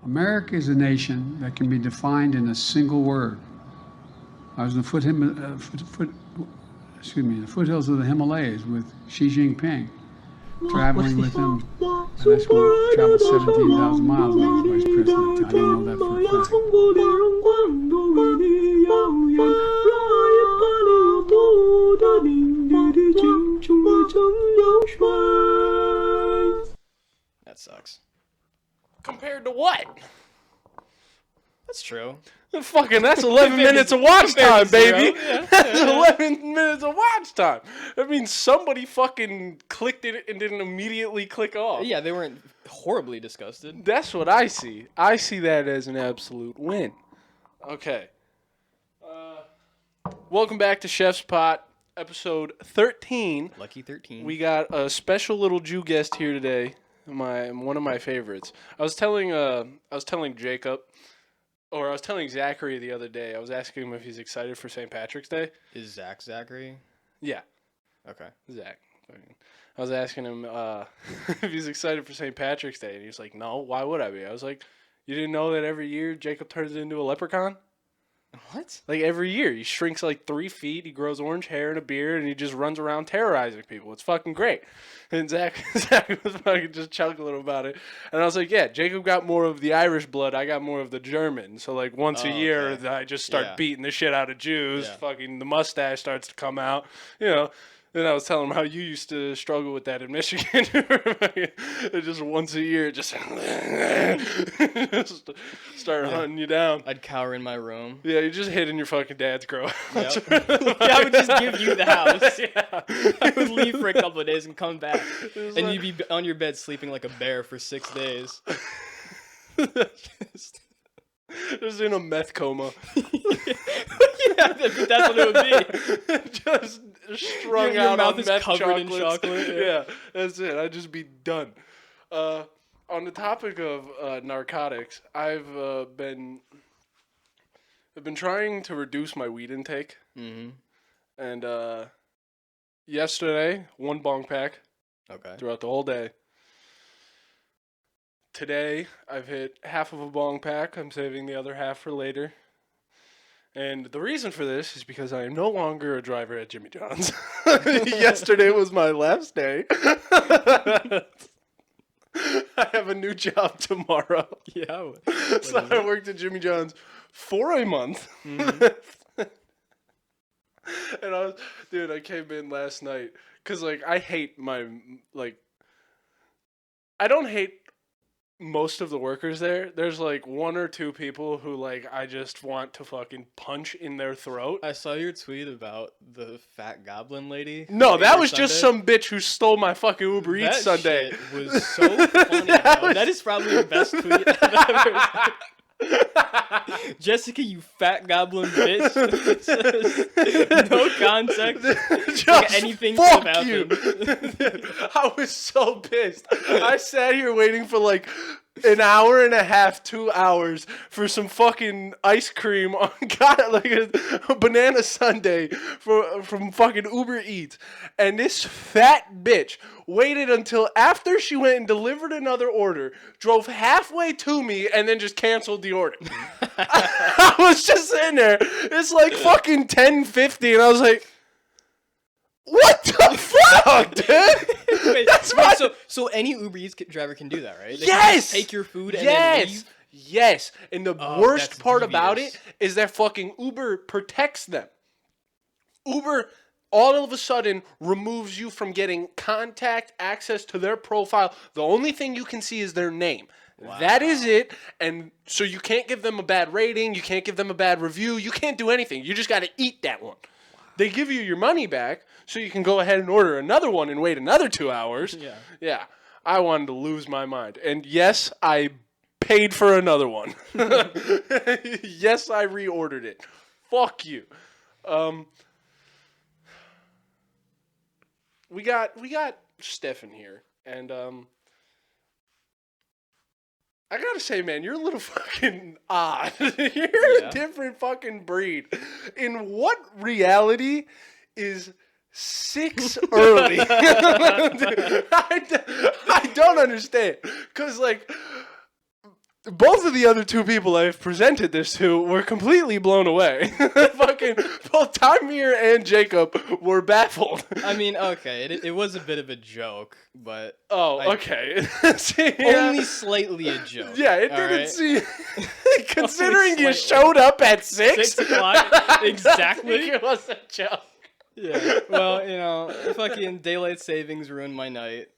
America is a nation that can be defined in a single word. I was in the foothills of the Himalayas with Xi Jinping, traveling with him. And I traveled 17,000 miles when I was vice president. I didn't know that for a fact. That sucks. Compared to what? That's true. That's 11 minutes of watch time, baby. Yeah. That's 11 minutes of watch time. That means somebody fucking clicked it and didn't immediately click off. Yeah, they weren't horribly disgusted. That's what I see. I see that as an absolute win. Okay. Welcome back to Chef's Pot, episode 13. Lucky 13. We got a special little Jew guest here today. One of my favorites. I was telling Jacob, or I was telling Zachary the other day. I was asking him if he's excited for St. Patrick's Day. Is Zach Zachary? Yeah, Okay. Zach. I was asking him if he's excited for St. Patrick's Day, and he was like, "No, why would I be?" I was like, "You didn't know that every year Jacob turns into a leprechaun? What? Like every year, he shrinks like 3 feet. He grows orange hair and a beard, and he just runs around terrorizing people. It's fucking great." And Zach was fucking just chuckling about it. And I was like, "Yeah, Jacob got more of the Irish blood. I got more of the German. So like once a year, okay. I just start beating the shit out of Jews. Yeah. Fucking the mustache starts to come out, you know." And I was telling him how you used to struggle with that in Michigan. Just once a year, just start hunting you down. I'd cower in my room. Yeah, you just hid in your fucking dad's grow. Yep. I would just give you the house. Yeah. I would leave for a couple of days and come back. was And like- you'd be on your bed sleeping like a bear for 6 days. Just in a meth coma. Yeah, that's what it would be. Just strung Your out mouth on is meth covered in chocolates. chocolate, yeah. Yeah, that's it. I'd just be done. On the topic of narcotics, I've been trying to reduce my weed intake. Mm-hmm. And yesterday, 1 bong pack Okay. throughout the whole day. Today, I've hit half of a bong pack. I'm saving the other half for later. And the reason for this is because I am no longer a driver at Jimmy John's. Yesterday was my last day. I have a new job tomorrow. Yeah. So I worked at Jimmy John's for a month. Mm-hmm. And I came in last night because, like, I hate I don't hate most of the workers there. There's, like, 1 or 2 people who, like, I just want to fucking punch in their throat. I saw your tweet about the fat goblin lady. No, that Your was just Sunday. some bitch who stole my fucking Uber Eats That Sunday. shit was so funny. That is probably the best tweet I've ever seen. Jessica, you fat goblin bitch. No context. Just Like anything fuck could have you. happened. I was so pissed. I sat here waiting for like an hour and a half, 2 hours for some fucking ice cream on like a banana sundae from fucking Uber Eats. And this fat bitch waited until after she went and delivered another order, drove halfway to me, and then just canceled the order. I was just sitting there. It's like fucking 10:50, and I was like, what the fuck, dude? Wait, That's my... so any Uber Eats driver can do that, right? They can Yes! just take your food and then leave. Yes. And the Oh, worst that's part about devious. it is that fucking Uber protects them. Uber all of a sudden removes you from getting contact access to their profile. The only thing you can see is their name. Wow. That is it. And so you can't give them a bad rating. You can't give them a bad review. You can't do anything. You just got to eat that one. They give you your money back so you can go ahead and order another one and wait another 2 hours. Yeah. Yeah. I wanted to lose my mind. And yes, I paid for another one. Yes, I reordered it. Fuck you. We got Stefan here, and I gotta say, man, you're a little fucking odd. You're a different fucking breed. In what reality is 6 early? I don't understand. Because, like, both of the other two people I've presented this to were completely blown away. Fucking both Tamir and Jacob were baffled. I mean, okay, it was a bit of a joke, but Oh, okay. See, only slightly a joke. Yeah, it all didn't right? seem. Considering you slightly. showed up at 6? 6 o'clock, I exactly. think it was a joke. Yeah. Well, you know, fucking daylight savings ruined my night.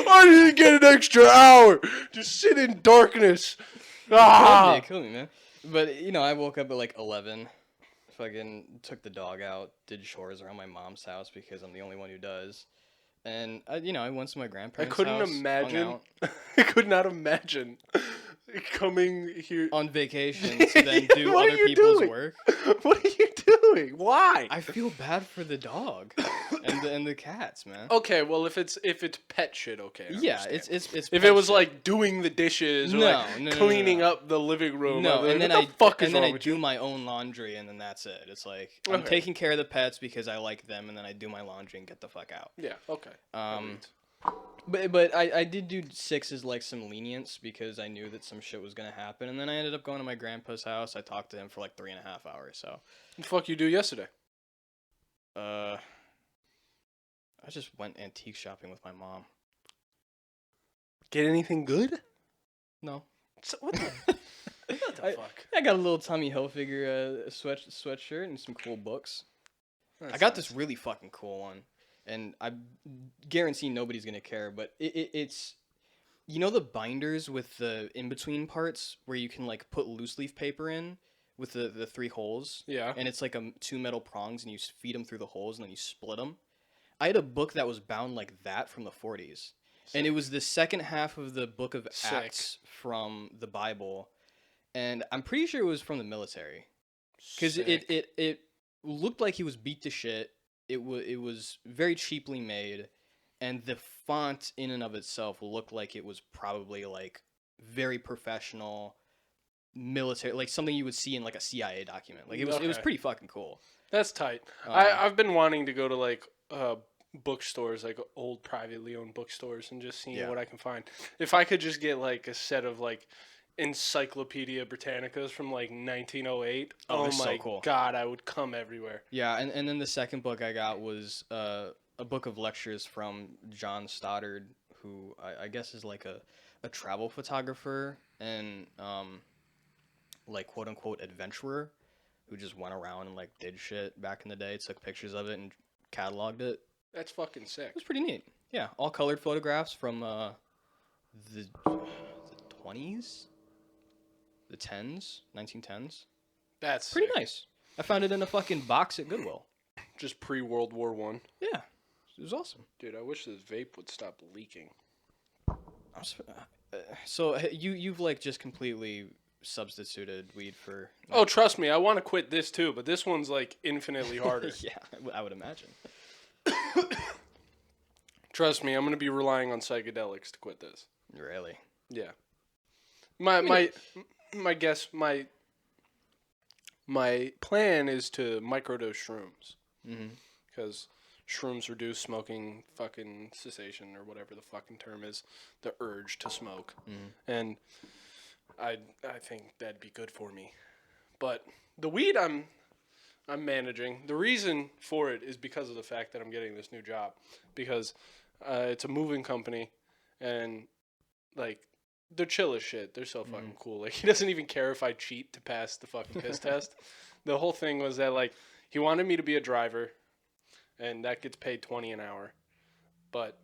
I didn't get an extra hour. Just sit in darkness. Ah. Kill me, man. But you know, I woke up at like 11. Fucking took the dog out, did chores around my mom's house because I'm the only one who does. And I went to my I grandparents' couldn't house, hung imagine. out I could not imagine coming here. on vacation to then do What are other you people's doing? work. What are you doing? Why? I feel bad for the dog and the cats, man. Okay, well if it's pet shit, okay. I Yeah, understand. it's if pet it was shit. like doing the dishes or No, like no, no, cleaning no. up the living room. No, I'd be and like, then what the fuck is and then wrong I with do you? my own laundry, and then that's it. It's like I'm Okay. taking care of the pets because I like them, and then I do my laundry and get the fuck out. Yeah. Okay. But I did do 6 as like some lenience because I knew that some shit was gonna happen, and then I ended up going to my grandpa's house. I talked to him for like 3.5 hours. So, What the fuck you do yesterday? I just went antique shopping with my mom. Get anything good? No, So, what the, what the I- fuck? I got a little Tommy Hilfiger sweatshirt and some cool books. I got this really fucking cool one, and I guarantee nobody's gonna care. But it's, you know, the binders with the in between parts where you can like put loose leaf paper in with the 3 holes. Yeah. And it's like 2 metal prongs, and you feed them through the holes, and then you split them. I had a book that was bound like that from the 40s, and it was the second half of the book of Sick. Acts from the Bible, and I'm pretty sure it was from the military. Because it looked like he was beat to shit. It was very cheaply made, and the font in and of itself looked like it was probably like very professional military, like something you would see in like a CIA document. Like it was Okay. pretty fucking cool. That's tight. Um, I've been wanting to go to like bookstores, like old privately owned bookstores, and just seeing Yeah. what I can find. If I could just get like a set of like Encyclopedia Britannicas from like 1908, Oh, oh they're so my cool. god, I would come everywhere. Yeah, and then the second book I got was a book of lectures from John Stoddard, who I guess is like a travel photographer and like quote unquote adventurer who just went around and like did shit back in the day, took pictures of it and cataloged it. That's fucking sick. It was pretty neat. Yeah, all colored photographs from the 20s, the 10s, 1910s. That's Pretty sick. nice. I found it in a fucking box at Goodwill. Just pre World War One. Yeah, it was awesome. Dude, I wish this vape would stop leaking. So you've like just completely substituted weed for. Oh, trust me, I want to quit this too, but this one's like infinitely harder. Yeah, I would imagine. Trust me, I'm gonna be relying on psychedelics to quit this. Really? Yeah. My plan is to microdose shrooms Mm-hmm. because shrooms reduce smoking fucking cessation or whatever the fucking term is, the urge to smoke, and I think that'd be good for me. But the weed I'm managing. The reason for it is because of the fact that I'm getting this new job, because it's a moving company, and like they're chill as shit. They're so fucking cool. Like he doesn't even care if I cheat to pass the fucking piss test. The whole thing was that like he wanted me to be a driver, and that gets paid $20 an hour, but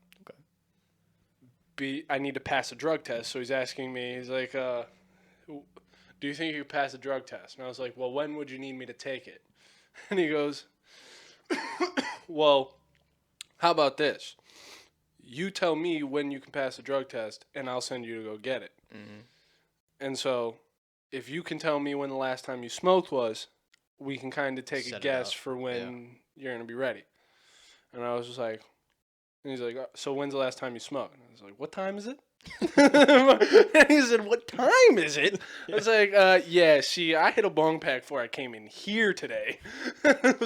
I need to pass a drug test. So he's asking me. He's like, "Do you think you could pass a drug test?" And I was like, "Well, when would you need me to take it?" And he goes, "Well, how about this? You tell me when you can pass a drug test, and I'll send you to go get it." Mm-hmm. And so, if you can tell me when the last time you smoked was, we can kind of take Set a it guess up. for when you're going to be ready. And I was just like, And he's like, so when's the last time you smoked? And I was like, what time is it? And he said, what time is it? I was like, yeah, see, I hit a bong pack before I came in here today.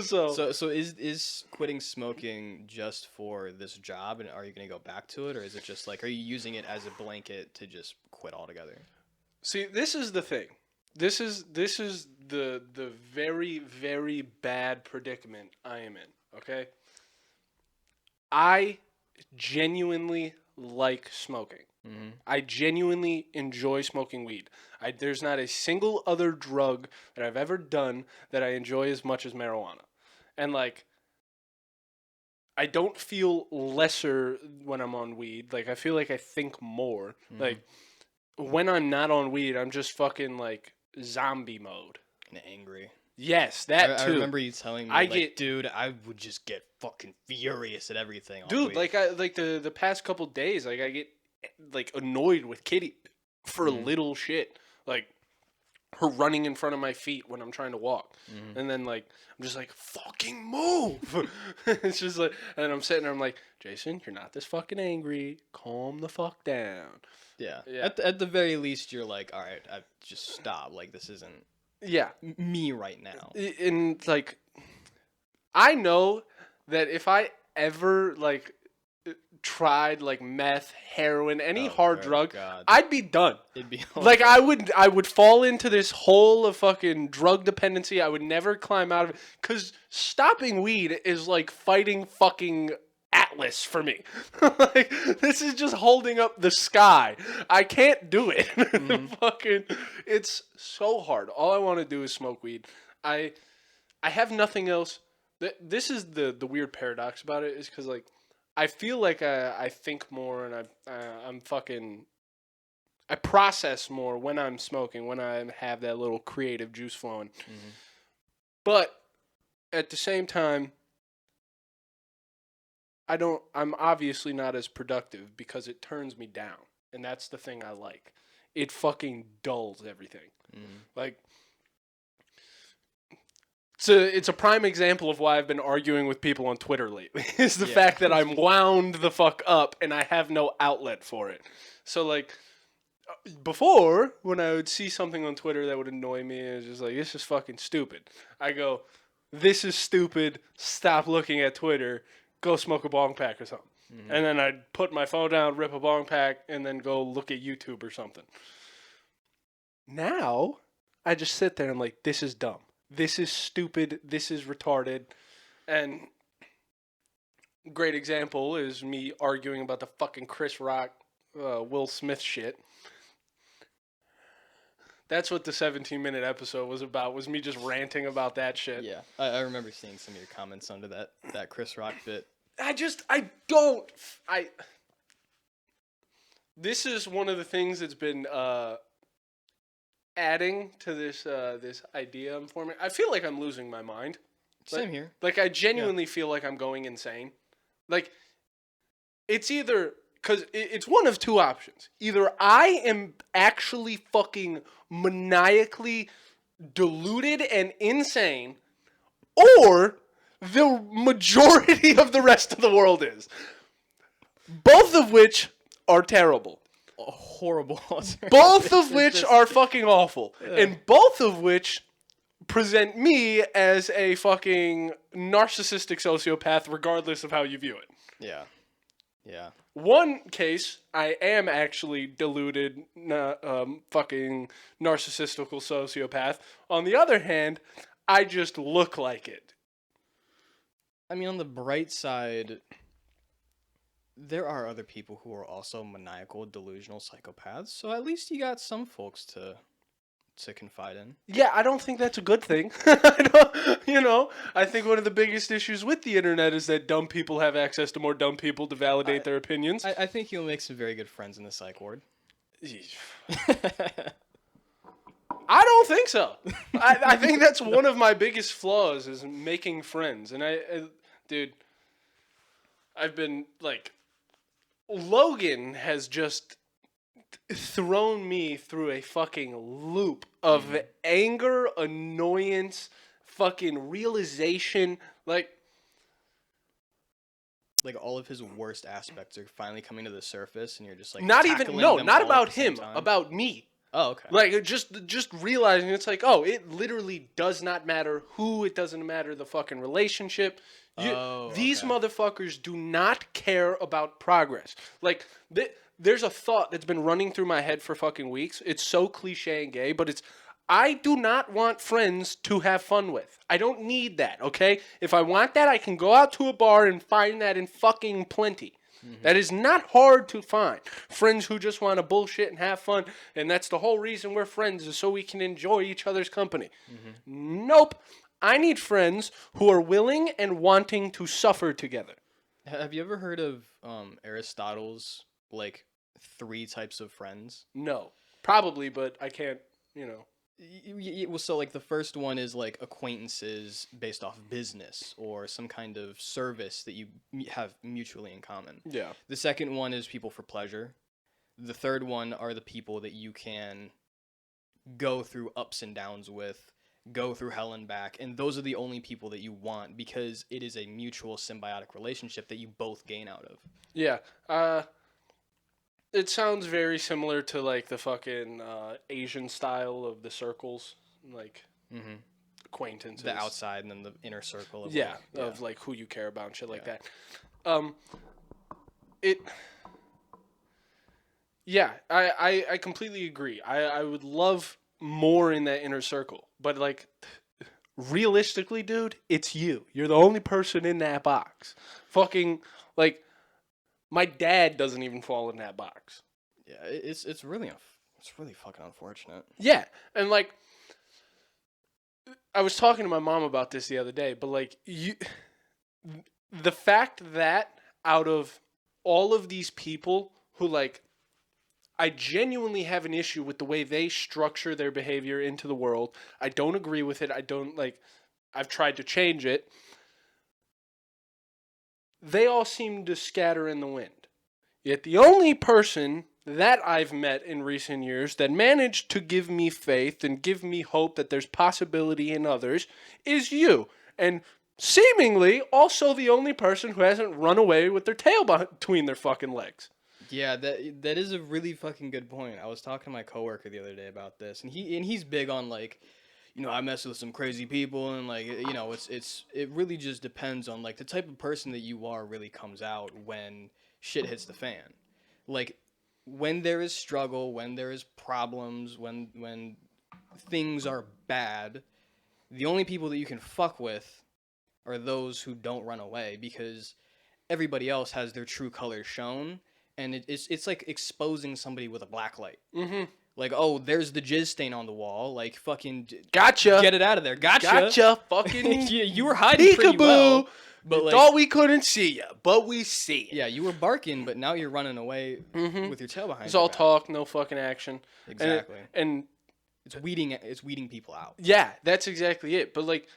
So is quitting smoking just for this job, and are you going to go back to it, or is it just like, are you using it as a blanket to just quit altogether? See, this is the thing. This is the very, very bad predicament I am in, okay? I genuinely like smoking. Mm-hmm. I genuinely enjoy smoking weed. There's not a single other drug that I've ever done that I enjoy as much as marijuana. And like, I don't feel lesser when I'm on weed. Like, I feel like I think more. Mm-hmm. Like, when I'm not on weed, I'm just fucking like zombie mode. And angry. Yes, that I too. remember you telling me, dude, I would just get fucking furious at everything. Dude, like the past couple days, like I get like annoyed with Kitty for little shit, like her running in front of my feet when I'm trying to walk, and then like I'm just like fucking move. It's just like, and I'm sitting there, I'm like, Jason, you're not this fucking angry. Calm the fuck down. Yeah. Yeah. At the very least, you're like, all right, I just stop. Like, this isn't Yeah, me right now. and like I know that if I ever like tried like meth, heroin, any hard drug, God. I'd be done. It'd be Like I would fall into this hole of fucking drug dependency. I would never climb out of it, because stopping weed is like fighting fucking Atlas for me. Like, this is just holding up the sky. I can't do it. Fucking, it's so hard. All I want to do is smoke weed. I have nothing else. This is the weird paradox about it, is because like I feel like I think more, and I'm fucking, I process more when I'm smoking, when I have that little creative juice flowing. But at the same time, I'm obviously not as productive because it turns me down. And that's the thing I like. It fucking dulls everything. Like, it's a prime example of why I've been arguing with people on Twitter lately. Is the fact that I'm wound the fuck up and I have no outlet for it. So like, before, when I would see something on Twitter that would annoy me, it was just like, this is fucking stupid. I go, this is stupid. Stop looking at Twitter. Go smoke a bong pack or something. And then I'd put my phone down, rip a bong pack, and then go look at YouTube or something. Now, I just sit there and I'm like, this is dumb. This is stupid. This is retarded. And great example is me arguing about the fucking Chris Rock, Will Smith shit. That's what the 17-minute episode was about, was me just ranting about that shit. Yeah, I remember seeing some of your comments under that Chris Rock bit. This is one of the things that's been adding to this idea I'm forming. I feel like I'm losing my mind. Same here. Like, I genuinely feel like I'm going insane. Like, it's either, because it's one of two options. Either I am actually fucking maniacally deluded and insane, or the majority of the rest of the world is. Both of which are terrible. Horrible. Both of which are fucking awful. Yeah. And both of which present me as a fucking narcissistic sociopath, regardless of how you view it. Yeah. Yeah. One case, I am actually deluded, fucking narcissistical sociopath. On the other hand, I just look like it. I mean, on the bright side, there are other people who are also maniacal, delusional psychopaths. So at least you got some folks to confide in. Yeah, I don't think that's a good thing. I think one of the biggest issues with the internet is that dumb people have access to more dumb people to validate their opinions. I think you'll make some very good friends in the psych ward. I don't think so. I think that's one of my biggest flaws, is making friends. And dude, I've been like, Logan has just thrown me through a fucking loop of anger, annoyance, fucking realization. Like, like all of his worst aspects are finally coming to the surface, and you're just like Not even tackling no, them not all at about the same him, time? about me. Oh, okay. Like just realizing it's like, oh, it literally does not matter who, it doesn't matter the fucking relationship. These okay. motherfuckers do not care about progress. Like there's a thought that's been running through my head for fucking weeks. It's so cliche and gay, but it's I do not want friends to have fun with. I don't need that, okay? If I want that, I can go out to a bar and find that in fucking plenty. That is not hard to find. Friends who just want to bullshit and have fun, and that's the whole reason we're friends, is so we can enjoy each other's company. Nope. I need friends who are willing and wanting to suffer together. Have you ever heard of Aristotle's like 3 types of friends? No. Probably, but I can't, Well, so like the first one is like acquaintances based off business or some kind of service that you have mutually in common. Yeah. The second one is people for pleasure. The third one are the people that you can go through ups and downs with, go through hell and back, and those are the only people that you want because it is a mutual symbiotic relationship that you both gain out of. Yeah. It sounds very similar to like the fucking Asian style of the circles, like acquaintances. The outside and then the inner circle of of like who you care about and shit like Yeah. that. I completely agree. I would love more in that inner circle, but like realistically, dude, it's you. You're the only person in that box. Fucking like. My dad doesn't even fall in that box. Yeah, it's really fucking unfortunate. Yeah, and like I was talking to my mom about this the other day, but like the fact that out of all of these people who like I genuinely have an issue with the way they structure their behavior into the world. I don't agree with it. I've tried to change it. They all seem to scatter in the wind. Yet the only person that I've met in recent years that managed to give me faith and give me hope that there's possibility in others is you. And seemingly also the only person who hasn't run away with their tail between their fucking legs. Yeah, that is a really fucking good point. I was talking to my coworker the other day about this, and he's big on like, I mess with some crazy people, and like, it really just depends on like the type of person that you are really comes out when shit hits the fan. Like when there is struggle, when there is problems, when things are bad, the only people that you can fuck with are those who don't run away, because everybody else has their true colors shown, and it's like exposing somebody with a black light. Mm-hmm. Like, oh, there's the jizz stain on the wall. Like, fucking gotcha. Get it out of there. Gotcha. Fucking you were hiding pretty well. But like, thought we couldn't see you, but we see you. Yeah, you were barking, but now you're running away Mm-hmm. with your tail behind It's your all back. talk, no fucking action. Exactly. And it's weeding people out. yeah, that's exactly it. But like,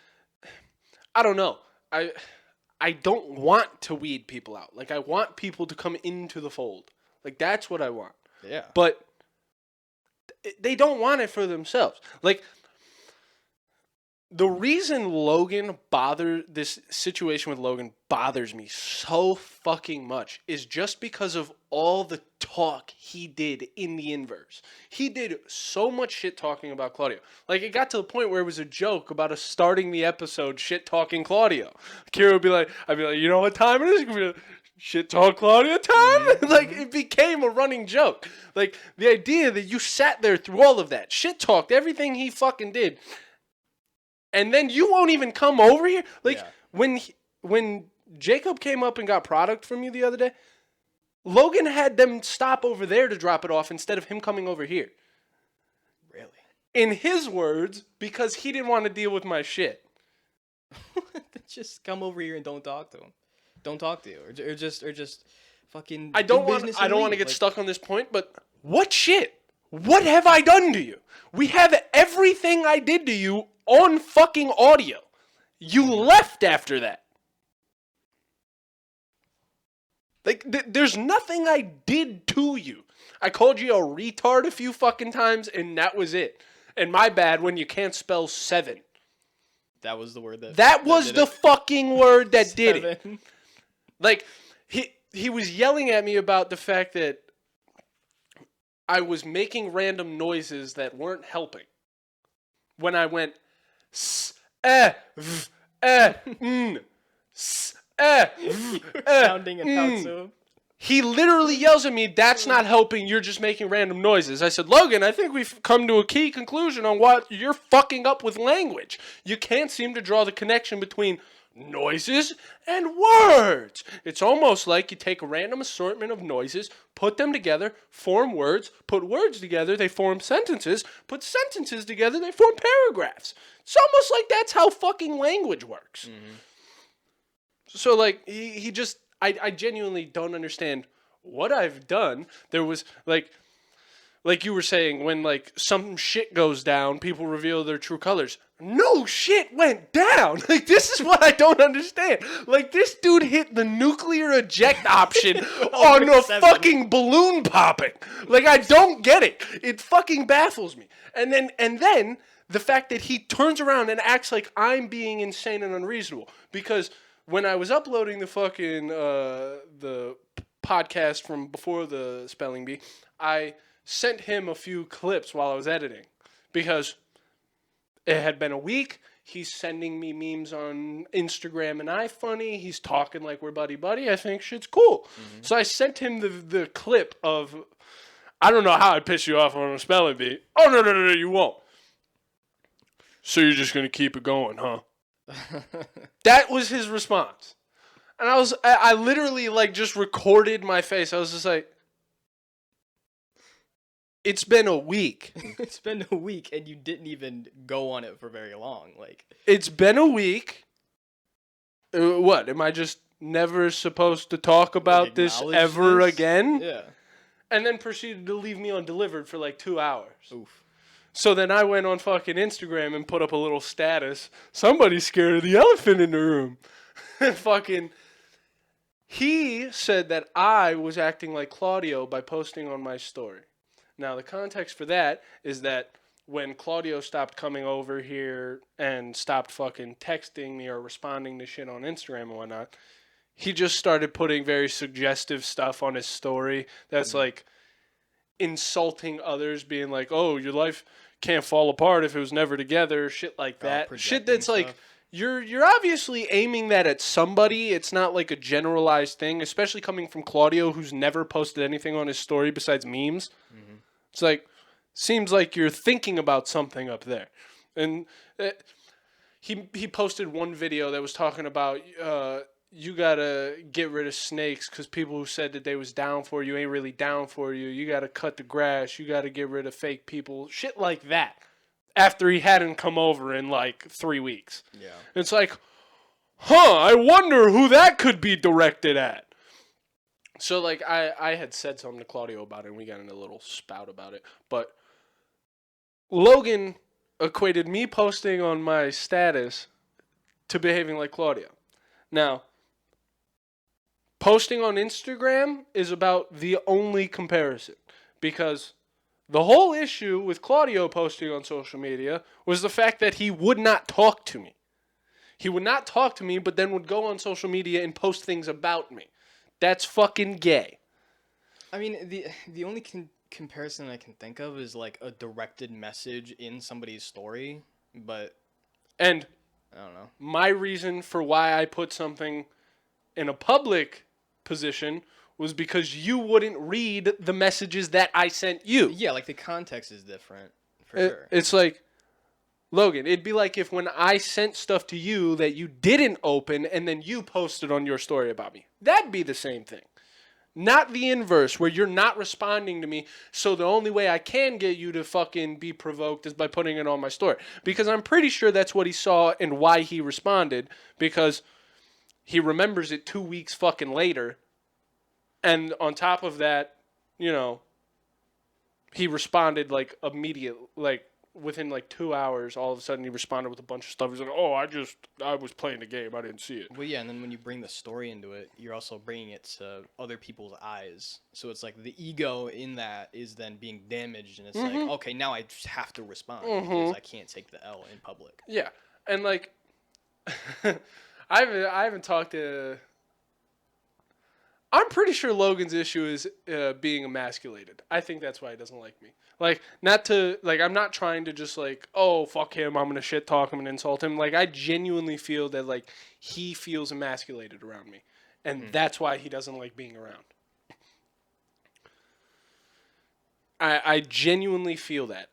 I don't know. I don't want to weed people out. Like, I want people to come into the fold. Like, that's what I want. Yeah. But they don't want it for themselves. Like, the reason this situation with Logan bothers me so fucking much is just because of all the talk he did in the inverse. He did so much shit talking about Claudio. Like, it got to the point where it was a joke about us starting the episode shit talking Claudio. Kira would be like, I'd be like, you know what time it is? It's gonna be like, shit talk Claudio time? Like, it became a running joke. Like, the idea that you sat there through all of that, shit talked everything he fucking did, and then you won't even come over here? Like, Yeah. when Jacob came up and got product from you the other day, Logan had them stop over there to drop it off instead of him coming over here. Really? In his words, because he didn't want to deal with my shit. Just come over here and don't talk to him. Don't talk to you, or just fucking. I don't want to get stuck on this point, but what shit? What have I done to you? We have everything I did to you on fucking audio. You left after that. Like, there's nothing I did to you. I called you a retard a few fucking times, and that was it. And my bad when you can't spell 7. That was the word That was the fucking word that did it. Like, he was yelling at me about the fact that I was making random noises that weren't helping. When I went s v n s v Sounding it out so. He literally yells at me, "That's not helping, you're just making random noises." I said, "Logan, I think we've come to a key conclusion on what you're fucking up with language. You can't seem to draw the connection between noises and words. It's almost like you take a random assortment of noises, put them together, form words, put words together, they form sentences, put sentences together, they form paragraphs. It's almost like that's how fucking language works." Mm-hmm. So, like, he just... I genuinely don't understand what I've done. There was, like you were saying, when, like, some shit goes down, people reveal their true colors. No shit went down. Like, this is what I don't understand. Like, this dude hit the nuclear eject option on a fucking balloon popping. Like, I don't get it. It fucking baffles me. And then the fact that he turns around and acts like I'm being insane and unreasonable. Because when I was uploading the fucking the podcast from before the spelling bee, I sent him a few clips while I was editing because it had been a week. He's sending me memes on Instagram and iFunny. He's talking like we're buddy. I think shit's cool. Mm-hmm. So I sent him the clip of, I don't know how I piss you off on a spelling bee. Oh, no, you won't. So you're just going to keep it going, huh? That was his response. And I literally, like, just recorded my face. I was just like, it's been a week. It's been a week, and you didn't even go on it for very long. Like, it's been a week. What? Am I just never supposed to talk about this ever again? Yeah. And then proceeded to leave me undelivered for like 2 hours. Oof. So then I went on fucking Instagram and put up a little status. Somebody's scared of the elephant in the room. Fucking... He said that I was acting like Claudio by posting on my story. Now, the context for that is that when Claudio stopped coming over here and stopped fucking texting me or responding to shit on Instagram and whatnot, he just started putting very suggestive stuff on his story that's like insulting others, being like, "Oh, your life can't fall apart if it was never together," shit like that. Shit that's stuff. Like, you're obviously aiming that at somebody. It's not like a generalized thing, especially coming from Claudio, who's never posted anything on his story besides memes. Mm-hmm. It's like, seems like you're thinking about something up there. And he posted one video that was talking about you gotta get rid of snakes because people who said that they was down for you ain't really down for you. You gotta cut the grass. You gotta get rid of fake people. Shit like that. After he hadn't come over in like 3 weeks. Yeah. It's like, I wonder who that could be directed at. So, like, I had said something to Claudio about it, and we got in a little spout about it. But Logan equated me posting on my status to behaving like Claudio. Now, posting on Instagram is about the only comparison. Because the whole issue with Claudio posting on social media was the fact that he would not talk to me. He would not talk to me, but then would go on social media and post things about me. That's fucking gay. I mean, the only comparison I can think of is like a directed message in somebody's story, but... And I don't know. My reason for why I put something in a public position was because you wouldn't read the messages that I sent you. Yeah, like the context is different, for sure. It's like, Logan, it'd be like if when I sent stuff to you that you didn't open and then you posted on your story about me. That'd be the same thing. Not the inverse, where you're not responding to me, so the only way I can get you to fucking be provoked is by putting it on my story. Because I'm pretty sure that's what he saw and why he responded, because he remembers it 2 weeks fucking later. And on top of that, you know, he responded like immediate, like within like 2 hours. All of a sudden, he responded with a bunch of stuff. He's like, "Oh, I was playing the game. I didn't see it." Well, yeah, and then when you bring the story into it, you're also bringing it to other people's eyes. So it's like the ego in that is then being damaged, and it's like, okay, now I just have to respond because I can't take the L in public. Yeah, and like, I haven't talked to. I'm pretty sure Logan's issue is being emasculated. I think that's why he doesn't like me. Like, not to, like, I'm not trying to just, like, oh, fuck him, I'm gonna shit talk him and insult him. Like, I genuinely feel that, like, he feels emasculated around me. And that's why he doesn't like being around. I genuinely feel that.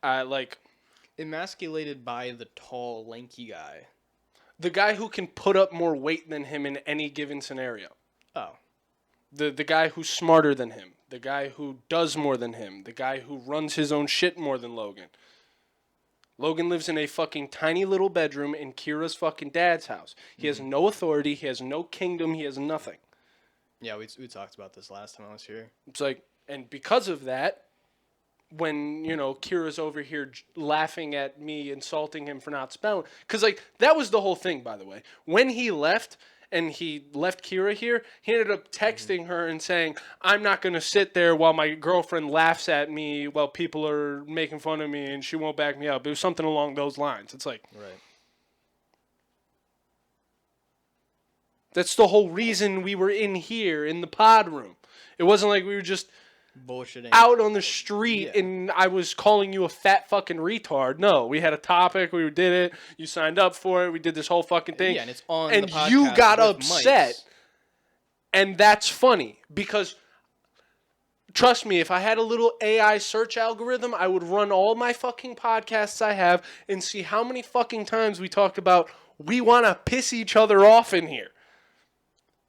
Emasculated by the tall, lanky guy. The guy who can put up more weight than him in any given scenario. Oh. The guy who's smarter than him. The guy who does more than him. The guy who runs his own shit more than Logan. Logan lives in a fucking tiny little bedroom in Kira's fucking dad's house. He has no authority. He has no kingdom. He has nothing. Yeah, we talked about this last time I was here. It's like, and because of that, when, you know, Kira's over here laughing at me, insulting him for not spelling. Because, like, that was the whole thing, by the way. When he left, and he left Kira here, he ended up texting her and saying, I'm not going to sit there while my girlfriend laughs at me while people are making fun of me and she won't back me up. It was something along those lines. It's like, Right. that's the whole reason we were in here in the pod room. It wasn't like we were just Bullshitting. out on the street Yeah. and I was calling you a fat fucking retard. No, we had a topic. We did it. You signed up for it. We did this whole fucking thing. Yeah, and it's on and the podcast you got with upset. mics. And that's funny because trust me, if I had a little AI search algorithm, I would run all my fucking podcasts I have and see how many fucking times we talked about we want to piss each other off in here.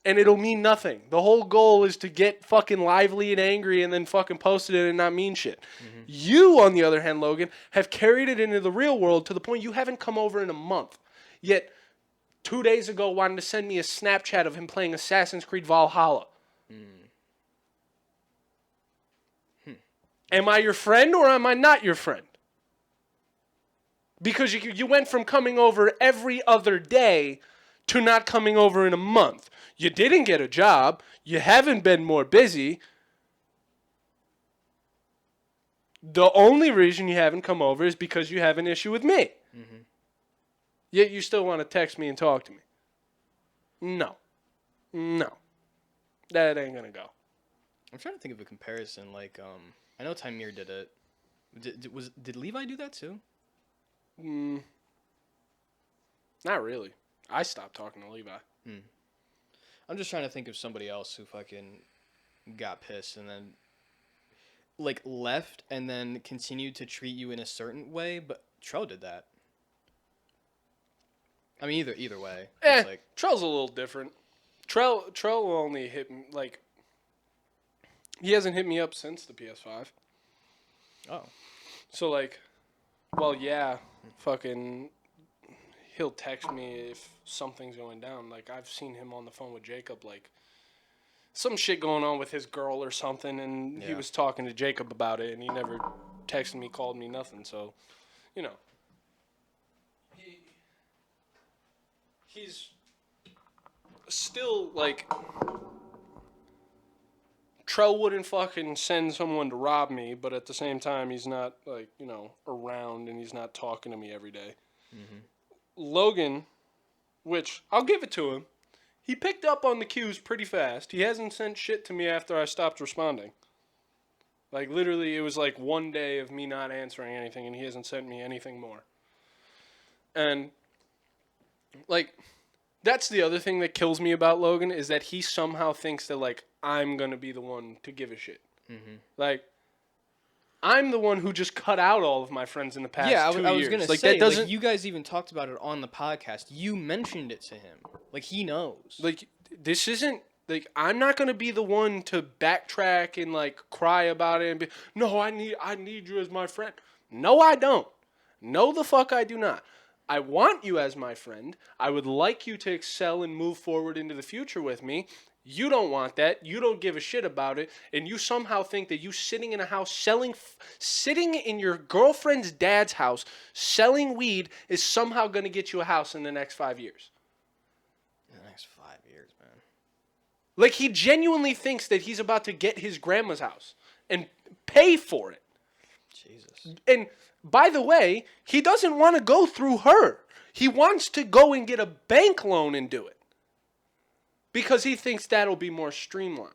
And it'll mean nothing. The whole goal is to get fucking lively and angry and then fucking post it and not mean shit. You, on the other hand, Logan, have carried it into the real world to the point you haven't come over in a month. Yet, 2 days ago, wanted to send me a Snapchat of him playing Assassin's Creed Valhalla. Am I your friend or am I not your friend? Because you went from coming over every other day to not coming over in a month. You didn't get a job. You haven't been more busy. The only reason you haven't come over is because you have an issue with me. Yet you still want to text me and talk to me. No. That ain't gonna go. I'm trying to think of a comparison. Like, I know Tymir did it. Did Levi do that too? Not really. I stopped talking to Levi. I'm just trying to think of somebody else who fucking got pissed and then like left and then continued to treat you in a certain way, but Trell did that. I mean, either way. It's like, Trell's a little different. Trell will only hit me, like, he hasn't hit me up since the PS5. oh, So, like, well, yeah, fucking, he'll text me if something's going down. Like, I've seen him on the phone with Jacob, like, some shit going on with his girl or something, and he Yeah. was talking to Jacob about it, and he never texted me, called me, nothing. So, you know, he's still, like, Trell wouldn't fucking send someone to rob me, but at the same time, he's not, like, you know, around, and he's not talking to me every day. Logan, which I'll give it to him, he picked up on the cues pretty fast. He hasn't sent shit to me after I stopped responding. Like, literally, it was like one day of me not answering anything, and he hasn't sent me anything more. And, like, that's the other thing that kills me about Logan, is that he somehow thinks that, like, I'm going to be the one to give a shit. Like, I'm the one who just cut out all of my friends in the past 2 years. I was gonna like, say, that doesn't, like, you guys even talked about it on the podcast. You mentioned it to him, like he knows. like, this isn't, like, I'm not going to be the one to backtrack and, like, cry about it and be, no, I need you as my friend. No, I don't. No, the fuck I do not. I want you as my friend. I would like you to excel and move forward into the future with me. You don't want that. You don't give a shit about it. And you somehow think that you sitting in a house sitting in your girlfriend's dad's house selling weed is somehow going to get you a house in the next 5 years. In the next 5 years, man. Like, he genuinely thinks that he's about to get his grandma's house and pay for it. Jesus. And by the way, he doesn't want to go through her. He wants to go and get a bank loan and do it. Because he thinks that'll be more streamlined.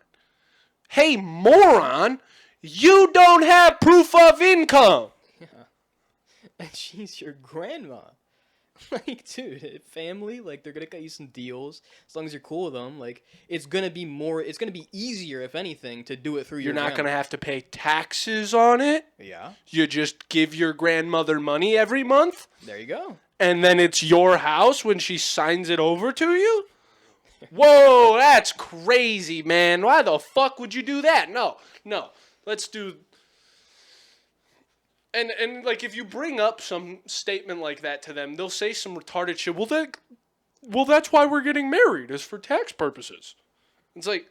Hey, moron, you don't have proof of income. And she's your grandma. Like, dude, family, like, they're gonna cut you some deals as long as you're cool with them. Like, it's gonna be easier, if anything, to do it through You're your not going to grandma. have to pay taxes on it. Yeah, You just give your grandmother money every month, there you go. and then it's your house when she signs it over to you? Whoa, that's crazy, man. Why the fuck would you do that? No. Let's do... And like, if you bring up some statement like that to them, they'll say some retarded shit. Well, that's why we're getting married, is for tax purposes. It's like...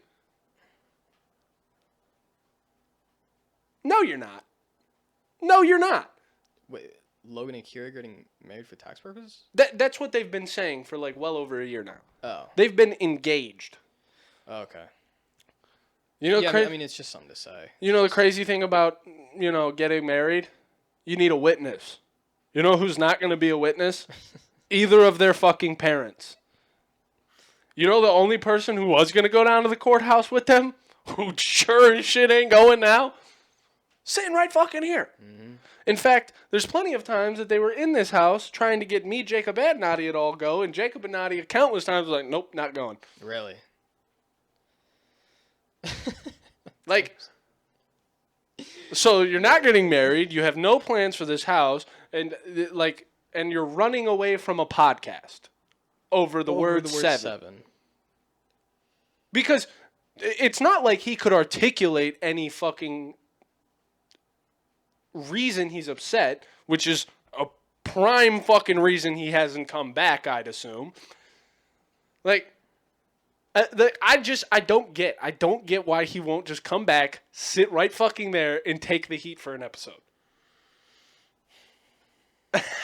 No, you're not. No, you're not. Wait, Logan and Kira getting married for tax purposes? That's what they've been saying for like well over a year now. Oh, They've been engaged. okay. You know, Yeah, I mean, it's just something to say. you know the crazy thing about, getting married? You need a witness. You know who's not going to be a witness? Either of their fucking parents. You know the only person who was going to go down to the courthouse with them, who sure as shit ain't going now? Sitting right fucking here. Mm-hmm. In fact, there's plenty of times that they were in this house trying to get me, Jacob, and Nadia to all go, and Jacob and Nadia countless times was like, nope, not going. Really? Like, so you're not getting married, you have no plans for this house, and you're running away from a podcast over the word seven. Because it's not like he could articulate any fucking reason he's upset, which is a prime fucking reason he hasn't come back, I'd assume. Like, I don't get why he won't just come back, sit right fucking there, and take the heat for an episode.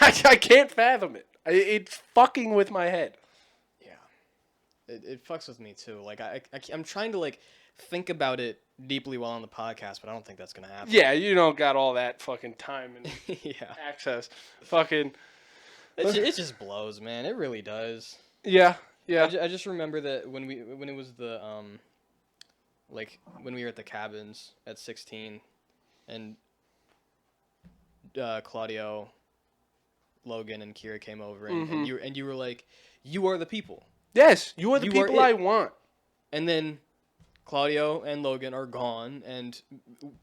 I can't fathom it. It's fucking with my head. Yeah. It fucks with me, too. Like, I'm trying to, like, think about it deeply while on the podcast, but I don't think that's going to happen. Yeah, you don't got all that fucking time and Yeah. access. Fucking... It just blows, man. It really does. Yeah. Yeah. I just remember that when it was the like when we were at the cabins at 16, and Claudio, Logan, and Kira came over, and you were like, you are the people. Yes, you are the You are people I it. want. And then Claudio and Logan are gone, and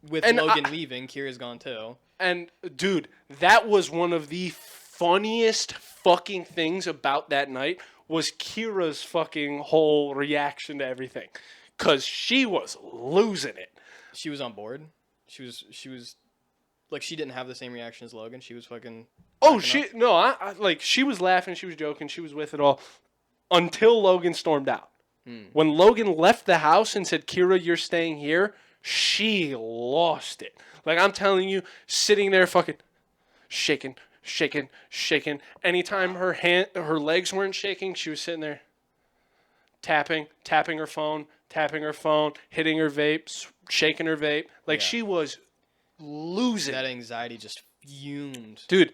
with And Logan leaving, Kira's gone too. And dude, that was one of the funniest fucking things about that night was Kira's fucking whole reaction to everything. 'Cause she was losing it. She was on board. She was like, she didn't have the same reaction as Logan. She was fucking... Oh, cracking up. I like, she was laughing, she was joking, she was with it all until Logan stormed out. When Logan left the house and said, Kira, you're staying here, she lost it. Like, I'm telling you, sitting there fucking shaking. Anytime her legs weren't shaking, she was sitting there tapping her phone, hitting her vape, shaking her vape. Like, Yeah. she was losing That it. anxiety just fumed. Dude,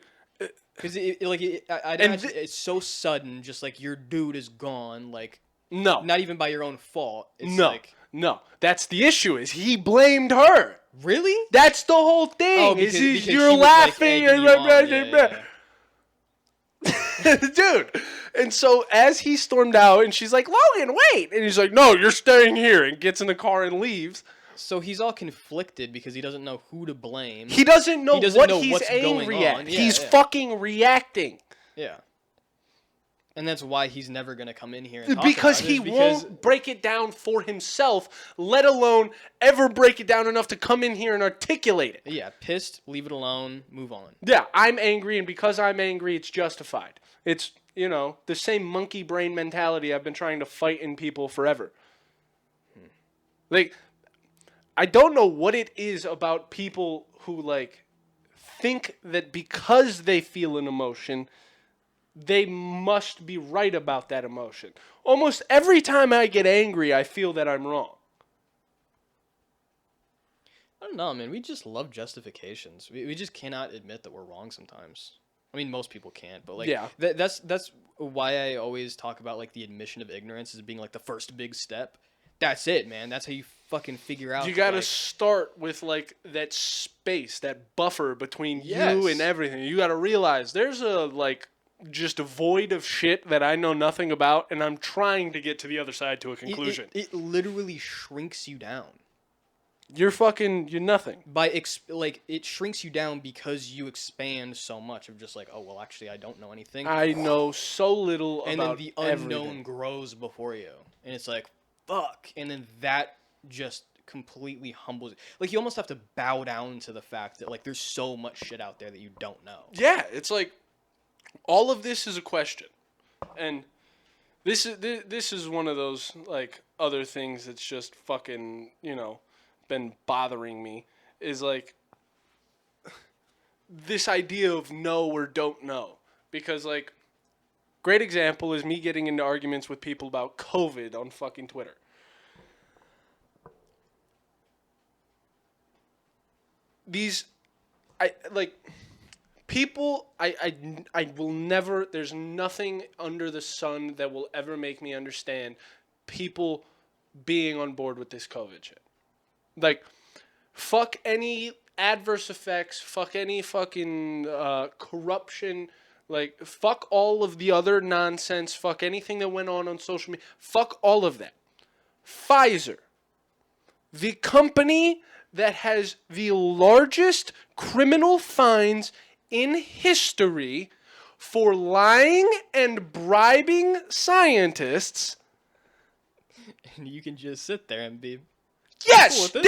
Because it's so sudden, just like your dude is gone, like, no. not even by your own fault. It's No. like, No. That's the issue, is he blamed her. really? That's the whole thing. Oh, is because she you're was, like, laughing egging you on. Yeah. dude. And so as he stormed out and she's like, Logan, wait. And he's like, no, you're staying here, and gets in the car and leaves. So he's all conflicted because he doesn't know who to blame. He doesn't know what know he's what's going angry at. on. Yeah, He's yeah. fucking reacting. Yeah. And that's why he's never going to come in here and talk Because about it, he because won't break it down for himself, let alone ever break it down enough to come in here and articulate it. Yeah, pissed, leave it alone, move on. Yeah, I'm angry, and because I'm angry, it's justified. It's, the same monkey brain mentality I've been trying to fight in people forever. Like, I don't know what it is about people who, like, think that because they feel an emotion, they must be right about that emotion. Almost every time I get angry, I feel that I'm wrong. I don't know, man. We just love justifications. We just cannot admit that we're wrong sometimes. I mean, most people can't, but like, Yeah. that's why I always talk about like the admission of ignorance as being like the first big step. that's it, man. That's how you fucking figure out. You got to like, start with like that space, that buffer between you Yes. and everything. You got to realize there's a like just a void of shit that I know nothing about, and I'm trying to get to the other side to a conclusion. It literally shrinks you down. You're nothing. Like it shrinks you down because you expand so much of just like, oh well, actually I don't know anything. I know so little and then about the unknown everything. grows before you, and it's like, fuck, and then that just completely humbles you. Like you almost have to bow down to the fact that like there's so much shit out there that you don't know. Yeah, it's like all of this is a question, and this is one of those like other things that's just fucking been bothering me is like this idea of know or don't know, because like great example is me getting into arguments with people about COVID on fucking Twitter. I will never, there's nothing under the sun that will ever make me understand people being on board with this COVID shit. Like, fuck any adverse effects, fuck any fucking corruption, like, fuck all of the other nonsense, fuck anything that went on social media, fuck all of that. Pfizer, the company that has the largest criminal fines in history for lying and bribing scientists. And you can just sit there and be, Yes, cool with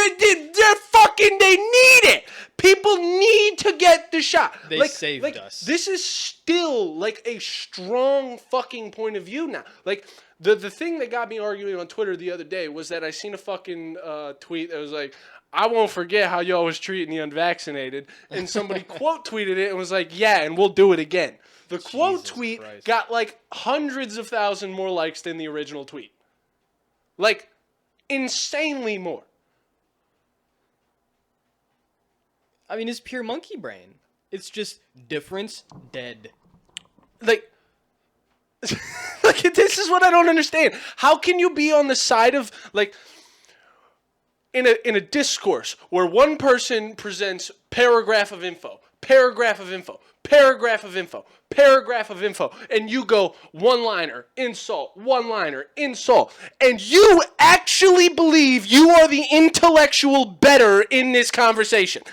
they need it. People need to get the shot. They saved us. This is still like a strong fucking point of view now. Like the thing that got me arguing on Twitter the other day was that I seen a fucking tweet that was like, I won't forget how y'all was treating the unvaccinated. And somebody quote tweeted it and was like, yeah, and we'll do it again. The quote Jesus tweet Christ. got like hundreds of thousands more likes than the original tweet. Like, insanely more. I mean, it's pure monkey brain. It's just difference, dead. Like, like this is what I don't understand. How can you be on the side of like in a discourse where one person presents paragraph of info, paragraph of info, paragraph of info, paragraph of info, and you go one-liner, insult, one-liner, insult, and you actually believe you are the intellectual better in this conversation?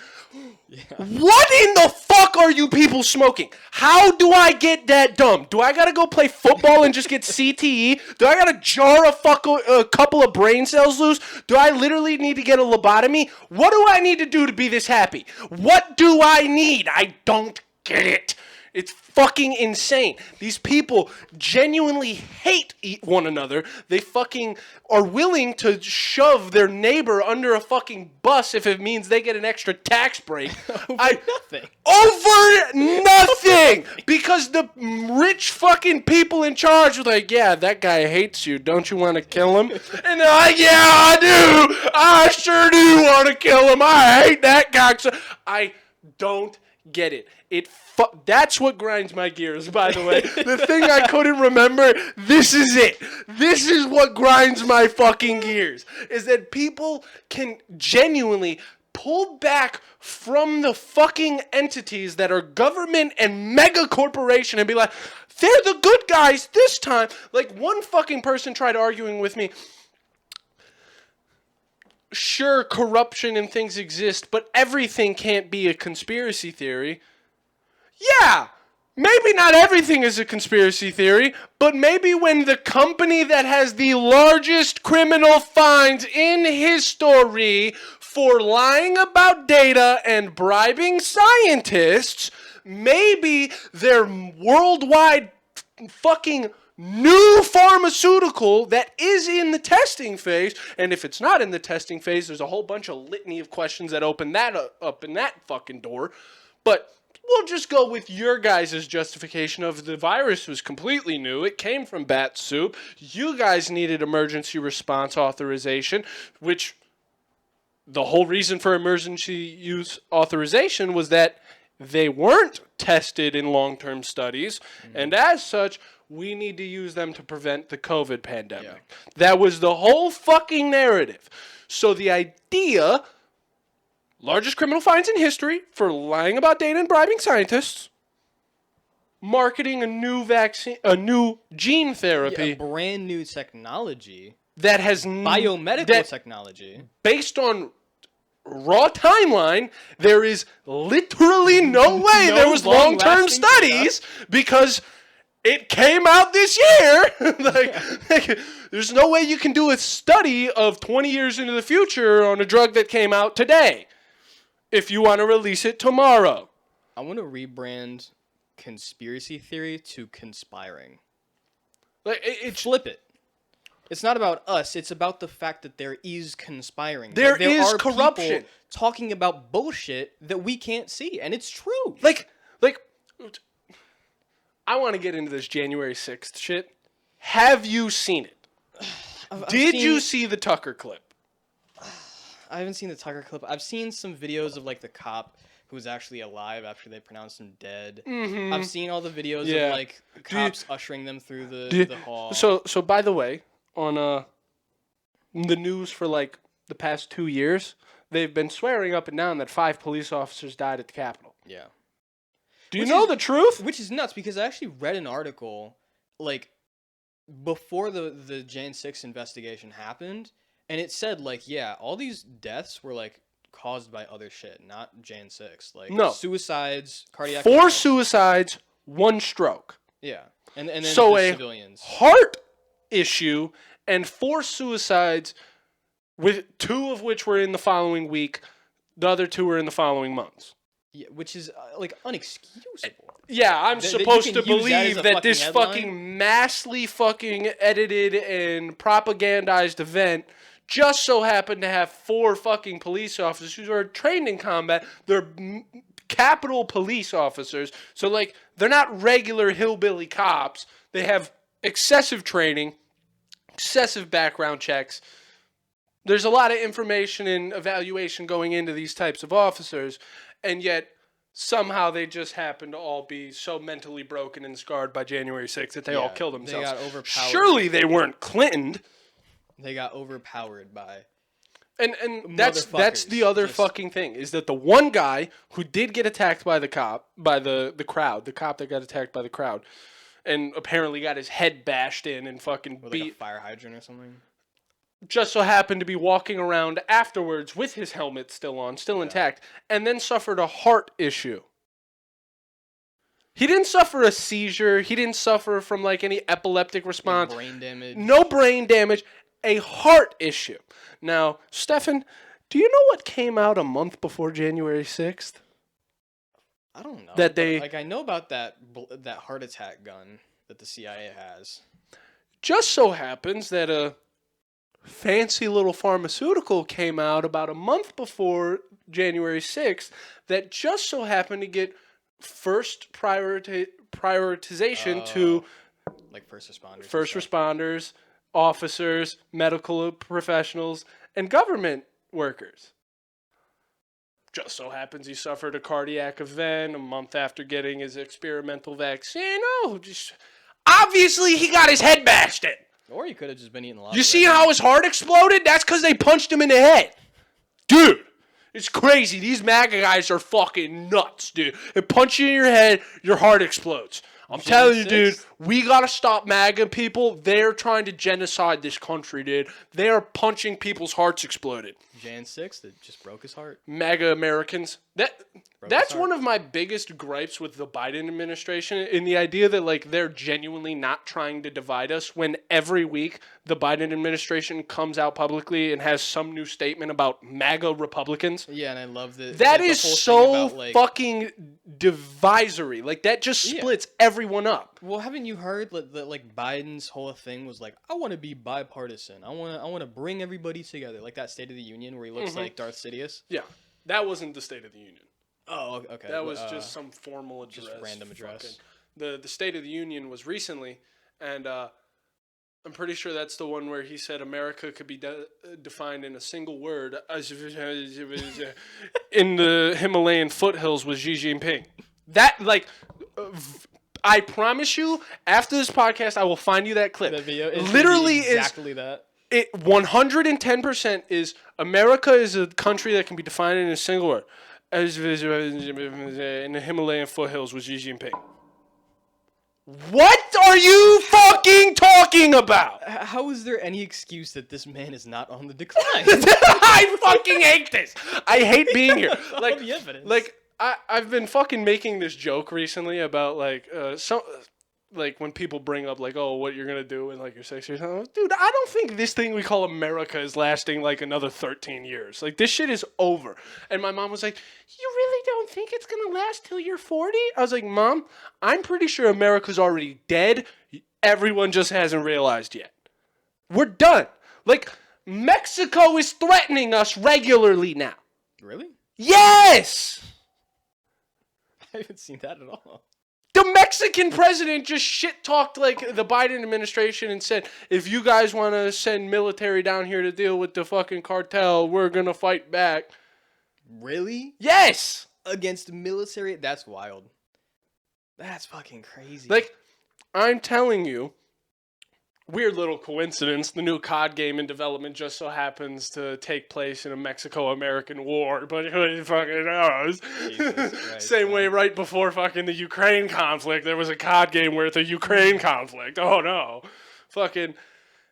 Yeah. What in the fuck are you people smoking? How do I get that dumb? Do I gotta go play football and just get CTE? Do I gotta jar a couple of brain cells loose? Do I literally need to get a lobotomy? What do I need to do to be this happy? What do I need? I don't get it. It's fucking insane. These people genuinely hate one another. They fucking are willing to shove their neighbor under a fucking bus if it means they get an extra tax break. Nothing. Over nothing! Because the rich fucking people in charge are like, yeah, that guy hates you. Don't you want to kill him? And they're like, yeah, I do. I sure do want to kill him. I hate that guy. I don't get it. That's what grinds my gears, by the way. The thing I couldn't remember, this is it. This is what grinds my fucking gears. Is that people can genuinely pull back from the fucking entities that are government and mega corporation and be like, they're the good guys this time. Like, one fucking person tried arguing with me. Sure, corruption and things exist, but everything can't be a conspiracy theory. Yeah, maybe not everything is a conspiracy theory, but maybe when the company that has the largest criminal fines in history for lying about data and bribing scientists, maybe their worldwide fucking new pharmaceutical that is in the testing phase, and if it's not in the testing phase, there's a whole bunch of litany of questions that open that up in that fucking door, but we'll just go with your guys' justification of the virus was completely new. It came from bat soup. You guys needed emergency response authorization, which the whole reason for emergency use authorization was that they weren't tested in long-term studies, and as such, we need to use them to prevent the COVID pandemic. That was the whole fucking narrative. So the idea, largest criminal fines in history for lying about data and bribing scientists, marketing a new vaccine, a new gene therapy a brand new technology, that has biomedical technology. Based on raw timeline, there is literally no way there was long-term long-lasting studies because it came out this year. like, there's no way you can do a study of 20 years into the future on a drug that came out today if you want to release it tomorrow. I want to rebrand conspiracy theory to conspiring. Like it's Flip it. It's not about us. It's about the fact that there is conspiring. There That is are corruption. people talking about bullshit that we can't see, and it's true. like I want to get into this January 6th shit. Have you seen it? Did you see the Tucker clip? I haven't seen the Tucker clip. I've seen some videos of like the cop who was actually alive after they pronounced him dead. Mm-hmm. I've seen all the videos Yeah. of like cops ushering them through the hall. So by the way, on the news for like the past 2 years, they've been swearing up and down that 5 police officers died at the Capitol. Yeah. Do you Which know is- the truth? Which is nuts because I actually read an article like before the Jan 6 investigation happened, and it said like, yeah, all these deaths were like caused by other shit, not Jan 6. Like No. suicides, cardiac 4 arrest. suicides, 1 stroke. Yeah. And then So the a civilians. heart issue and 4 suicides, with 2 of which were in the following week. The other 2 were in the following months. Yeah, which is like unexcusable. Yeah, I'm That you supposed can to use that as believe a that fucking this headline? fucking massively fucking edited and propagandized event just so happened to have 4 fucking police officers who are trained in combat. They're Capitol police officers. So, like, they're not regular hillbilly cops. They have excessive training, excessive background checks. There's a lot of information and evaluation going into these types of officers, and yet somehow they just happen to all be so mentally broken and scarred by January 6th that they all Yeah, kill they themselves. got overpowered. Surely they weren't Clinton. They got overpowered by And that's the other Just- fucking thing, is that the one guy who did get attacked by the cop, by the crowd, the cop that got attacked by the crowd, and apparently got his head bashed in and fucking with like a beat, fire hydrant or something. just so happened to be walking around afterwards with his helmet still on, still intact, and then suffered a heart issue. He didn't suffer a seizure. He didn't suffer from like any epileptic response. Brain damage. No brain damage. A heart issue. Now, Stefan, do you know what came out a month before January 6th? I don't know. That but, they- like I know about that heart attack gun that the CIA has. Just so happens that a fancy little pharmaceutical came out about a month before January 6th that just so happened to get first prioritization to Like first responders. and first stuff. responders, officers, medical professionals, and government workers. Just so happens he suffered a cardiac event a month after getting his experimental vaccine. Oh, just obviously he got his head bashed in. Or you could have just been eating a lot. You of see red how meat. his heart exploded? That's because they punched him in the head. Dude, it's crazy. These MAGA guys are fucking nuts, dude. They punch you in your head, your heart explodes. I'm telling you, dude, 6th? we gotta stop MAGA people. They're trying to genocide this country, dude. They are punching people's hearts exploded. Jan 6th that just broke his heart. MAGA Americans. That's his one heart. of my biggest gripes with the Biden administration, in the idea that like they're genuinely not trying to divide us, when every week the Biden administration comes out publicly and has some new statement about MAGA Republicans. Yeah, and I love that. That the is whole thing so about, like, fucking divisory. Like that just Yeah. splits everyone up. Well, haven't you heard that like Biden's whole thing was like, I want to be bipartisan. I want to bring everybody together, like that State of the Union where he looks like Darth Sidious. Yeah, that wasn't the State of the Union. Oh, okay. That was just some formal address. just random address. The State of the Union was recently, and I'm pretty sure that's the one where he said America could be defined in a single word. In the Himalayan foothills was Xi Jinping. That, like, I promise you, after this podcast, I will find you that clip. That video is Literally exactly that. It 110% is America is a country that can be defined in a single word. As in the Himalayan foothills with Xi Jinping. What are you fucking talking about? How is there any excuse that this man is not on the decline? I fucking hate this. I hate being here. Like, the evidence. I've been fucking making this joke recently about like when people bring up like, oh, what you're gonna do in like your 6 years. I'm like, dude, I don't think this thing we call America is lasting like another 13 years. Like this shit is over. And my mom was like, you really don't think it's gonna last till you're 40? I was like, Mom, I'm pretty sure America's already dead. Everyone just hasn't realized yet. We're done. Like Mexico is threatening us regularly now. Really? Yes. I haven't seen that at all. The Mexican president just shit talked like the Biden administration and said, if you guys want to send military down here to deal with the fucking cartel, we're going to fight back. Really? Yes. Against military? That's wild. That's fucking crazy. Like, I'm telling you, weird little coincidence. The new COD game in development just so happens to take place in a Mexico-American war, but who fucking knows? Christ, Same way right before fucking the Ukraine conflict, there was a COD game worth of Ukraine conflict. Oh no. Fucking,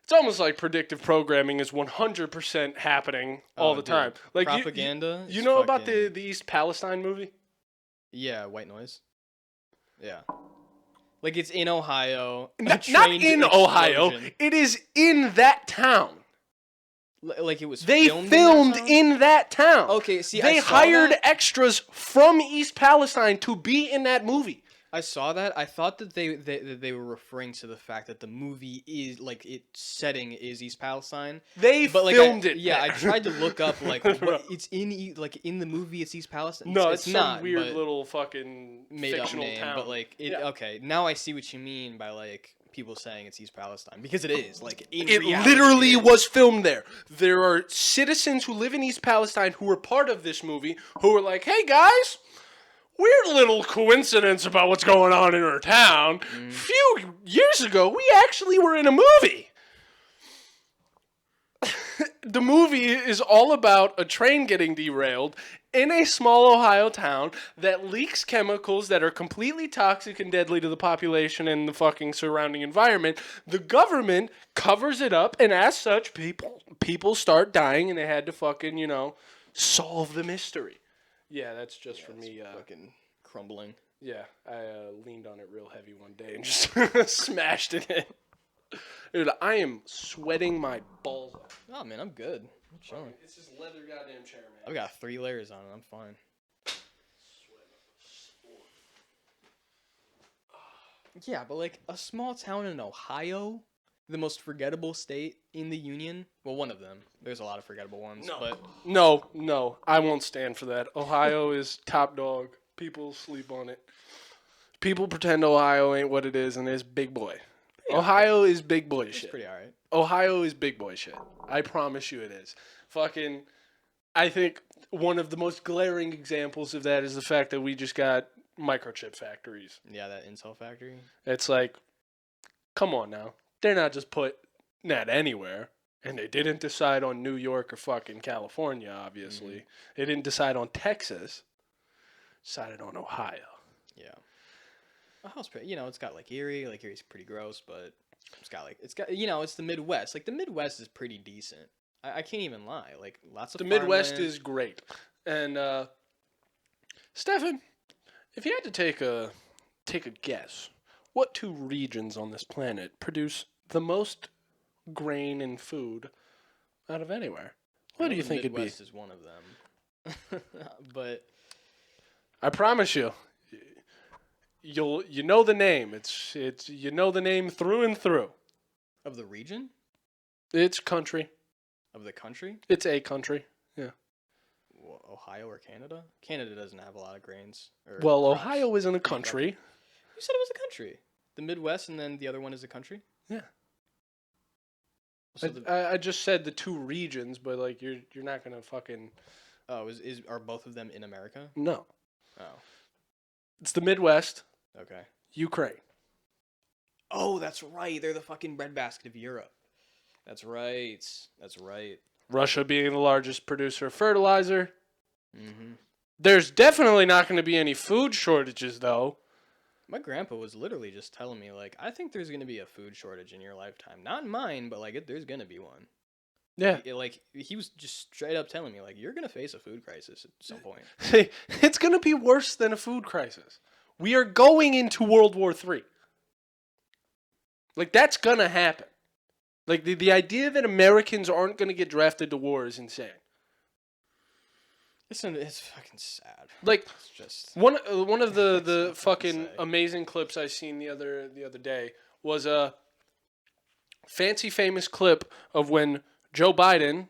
it's almost like predictive programming is 100% happening all the dude. time. Like propaganda. You is know about fucking- the East Palestine movie? Yeah, White Noise. Yeah. Like it's in Ohio. Not in Ohio. It is in that town. Like it was. They filmed filmed in in that town. Okay, see, they I saw hired that. extras from East Palestine to be in that movie. I saw that. I thought that they were referring to the fact that the movie is like its setting is East Palestine. They But like filmed I, it. Yeah, there. I tried to look up like what it's like in the movie. It's East Palestine. No, it's some not weird but little fucking made up fictional name. town. But like it. Yeah. Okay, now I see what you mean by like people saying it's East Palestine because it is like in It reality, literally it is. was filmed there. There are citizens who live in East Palestine who were part of this movie who were like, hey guys, weird little coincidence about what's going on in our town. A few years ago, we actually were in a movie. The movie is all about a train getting derailed in a small Ohio town that leaks chemicals that are completely toxic and deadly to the population and the fucking surrounding environment. The government covers it up, and as such, people start dying, and they had to fucking, solve the mystery. Yeah, that's just for me. fucking crumbling. Yeah, I leaned on it real heavy one day and just smashed it in. Dude, I am sweating my balls off. Oh man, I'm good. I'm chilling. It's this leather goddamn chair, man. I've got 3 layers on it. I'm fine. Yeah, but like a small town in Ohio, the most forgettable state in the union. Well, one of them. There's a lot of forgettable ones, but No, I won't stand for that. Ohio is top dog. People sleep on it. People pretend Ohio ain't what it is, and it's big boy. Ohio is big boy it's shit. pretty alright. Ohio is big boy shit. I promise you it is. Fucking, I think one of the most glaring examples of that is the fact that we just got microchip factories. Yeah, that Intel factory. It's like, come on now. They're not just put that anywhere. And they didn't decide on New York or fucking California, obviously. They didn't decide on Texas. Decided on Ohio. Yeah. Ohio's pretty, it's got like Erie. Like Erie's pretty gross, but it's got it's the Midwest. Like the Midwest is pretty decent. I can't even lie. Like lots of The Midwest farmland. is great. And Stefan, if you had to take a guess, what 2 regions on this planet produce the most grain and food out of anywhere? What do you think it'd be? Midwest is one of them. But I promise you, you know the name. It's you know the name through and through. of the region It's country. of the country, It's a country. Ohio or Canada? Canada doesn't have a lot of grains. Or Well, crops. Ohio isn't a country. You said it was a country. The Midwest, and then the other one is a country. Yeah. So I just said the 2 regions, but like you're not gonna fucking are both of them in America? no. Oh, It's the Midwest, okay. Ukraine. Oh, that's right. They're the fucking breadbasket of Europe. That's right. That's right. Russia being the largest producer of fertilizer. Mm-hmm. There's definitely not going to be any food shortages, though. My grandpa was literally just telling me, like, I think there's gonna be a food shortage in your lifetime. Not in mine, but like, there's gonna be one. Yeah. Like he was just straight up telling me, like, you're gonna face a food crisis at some point. It's going to be worse than a food crisis. We are going into World War III. Like, that's going to happen. Like, the idea that Americans aren't going to get drafted to war is insane. It's fucking sad. Like, It's just one of the That's fucking nothing to say. amazing clips I seen the other day was a fancy famous clip of when Joe Biden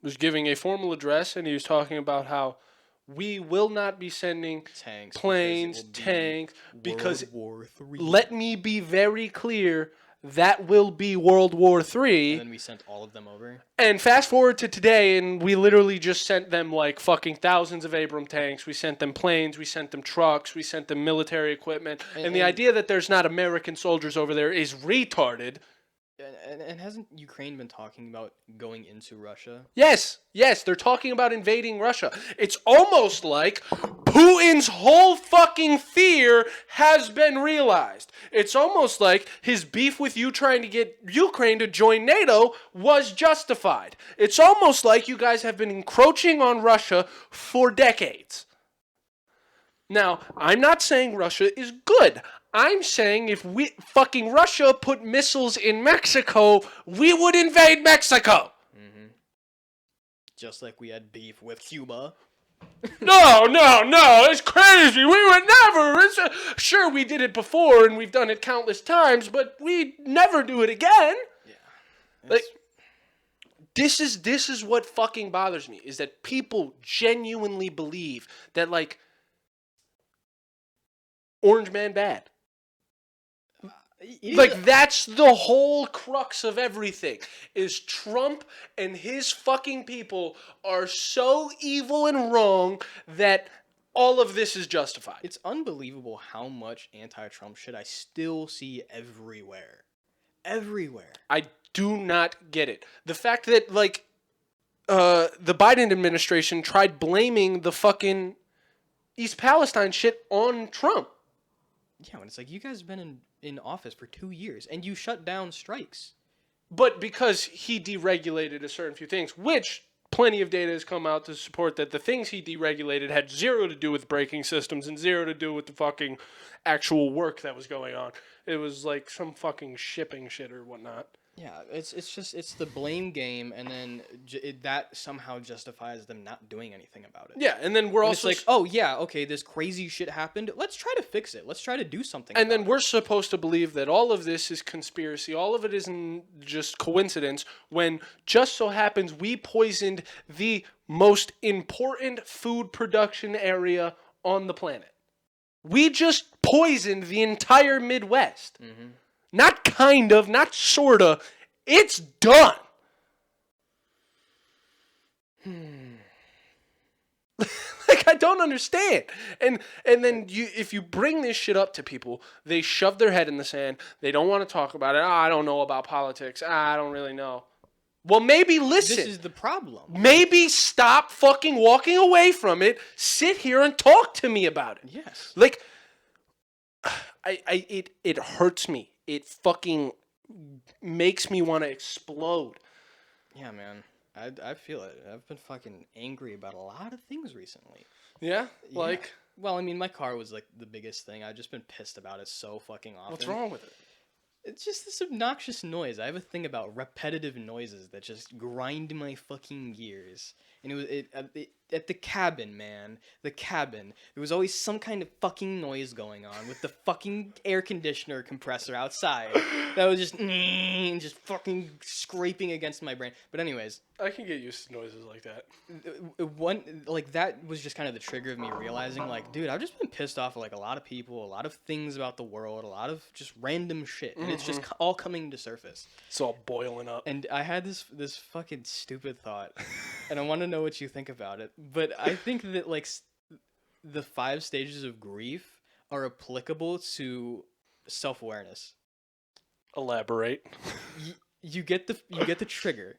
was giving a formal address, and he was talking about how we will not be sending tanks, planes, tanks, because World War III. let me be very clear, that will be World War And III. then we sent all of them over. And fast forward to today, and we literally just sent them like fucking thousands of Abram tanks. We sent them planes, we sent them trucks, we sent them military equipment. And the and- idea that there's not American soldiers over there is retarded. And hasn't Ukraine been talking about going into Russia? Yes, they're talking about invading Russia. It's almost like Putin's whole fucking fear has been realized. It's almost like his beef with you trying to get Ukraine to join NATO was justified. It's almost like you guys have been encroaching on Russia for decades. Now, I'm not saying Russia is good. I'm saying if fucking Russia put missiles in Mexico, we would invade Mexico. Just like we had beef with Cuba. No, it's crazy. We would never. Sure, we did it before and we've done it countless times, but we never do it again. Yeah. Like, this is what fucking bothers me, is that people genuinely believe that, like, Orange Man bad. Like, that's the whole crux of everything, is Trump and his fucking people are so evil and wrong that all of this is justified. It's unbelievable how much anti-Trump shit I still see everywhere. Everywhere. I do not get it. The fact that, like, the Biden administration tried blaming the fucking East Palestine shit on Trump. Yeah, when it's like, you guys have been in office for 2 years, and you shut down strikes. But because he deregulated a certain few things, which plenty of data has come out to support that the things he deregulated had zero to do with braking systems and zero to do with the fucking actual work that was going on. It was like some fucking shipping shit or whatnot. Yeah, it's the blame game, and then that somehow justifies them not doing anything about it. Yeah, and then we're And also it's like, oh yeah, okay, this crazy shit happened. Let's try to fix it. Let's try to do something. and then about we're supposed to believe that all of this is conspiracy, all of it isn't just coincidence, when just so happens we poisoned the most important food production area on the planet. We just poisoned the entire Midwest. Mm-hmm. Not kind of, not sorta. It's done. Like, I don't understand. And then if you bring this shit up to people, they shove their head in the sand. They don't want to talk about it. Oh, I don't know about politics. I don't really know. Well, maybe listen. This is the problem. Maybe stop fucking walking away from it. Sit here and talk to me about it. Yes. Like, it hurts me. It fucking makes me want to explode. Yeah, man. I feel it. I've been fucking angry about a lot of things recently. Yeah? Yeah. Like, Well, I mean, my car was like the biggest thing. I've just been pissed about it so fucking often. what's wrong with it? It's just this obnoxious noise. I have a thing about repetitive noises that just grind my fucking gears. And it was at the cabin, man. The cabin. There was always some kind of fucking noise going on with the fucking air conditioner compressor outside. That was just fucking scraping against my brain. But anyways, I can get used to noises like that. that was just kind of the trigger of me realizing, like, dude, I've just been pissed off at like a lot of people, a lot of things about the world, a lot of just random shit, and it's just all coming to surface. It's all boiling up. And I had this fucking stupid thought, and I want to know what you think about it. But I think that like the 5 stages of grief are applicable to self-awareness. Elaborate. You get the trigger.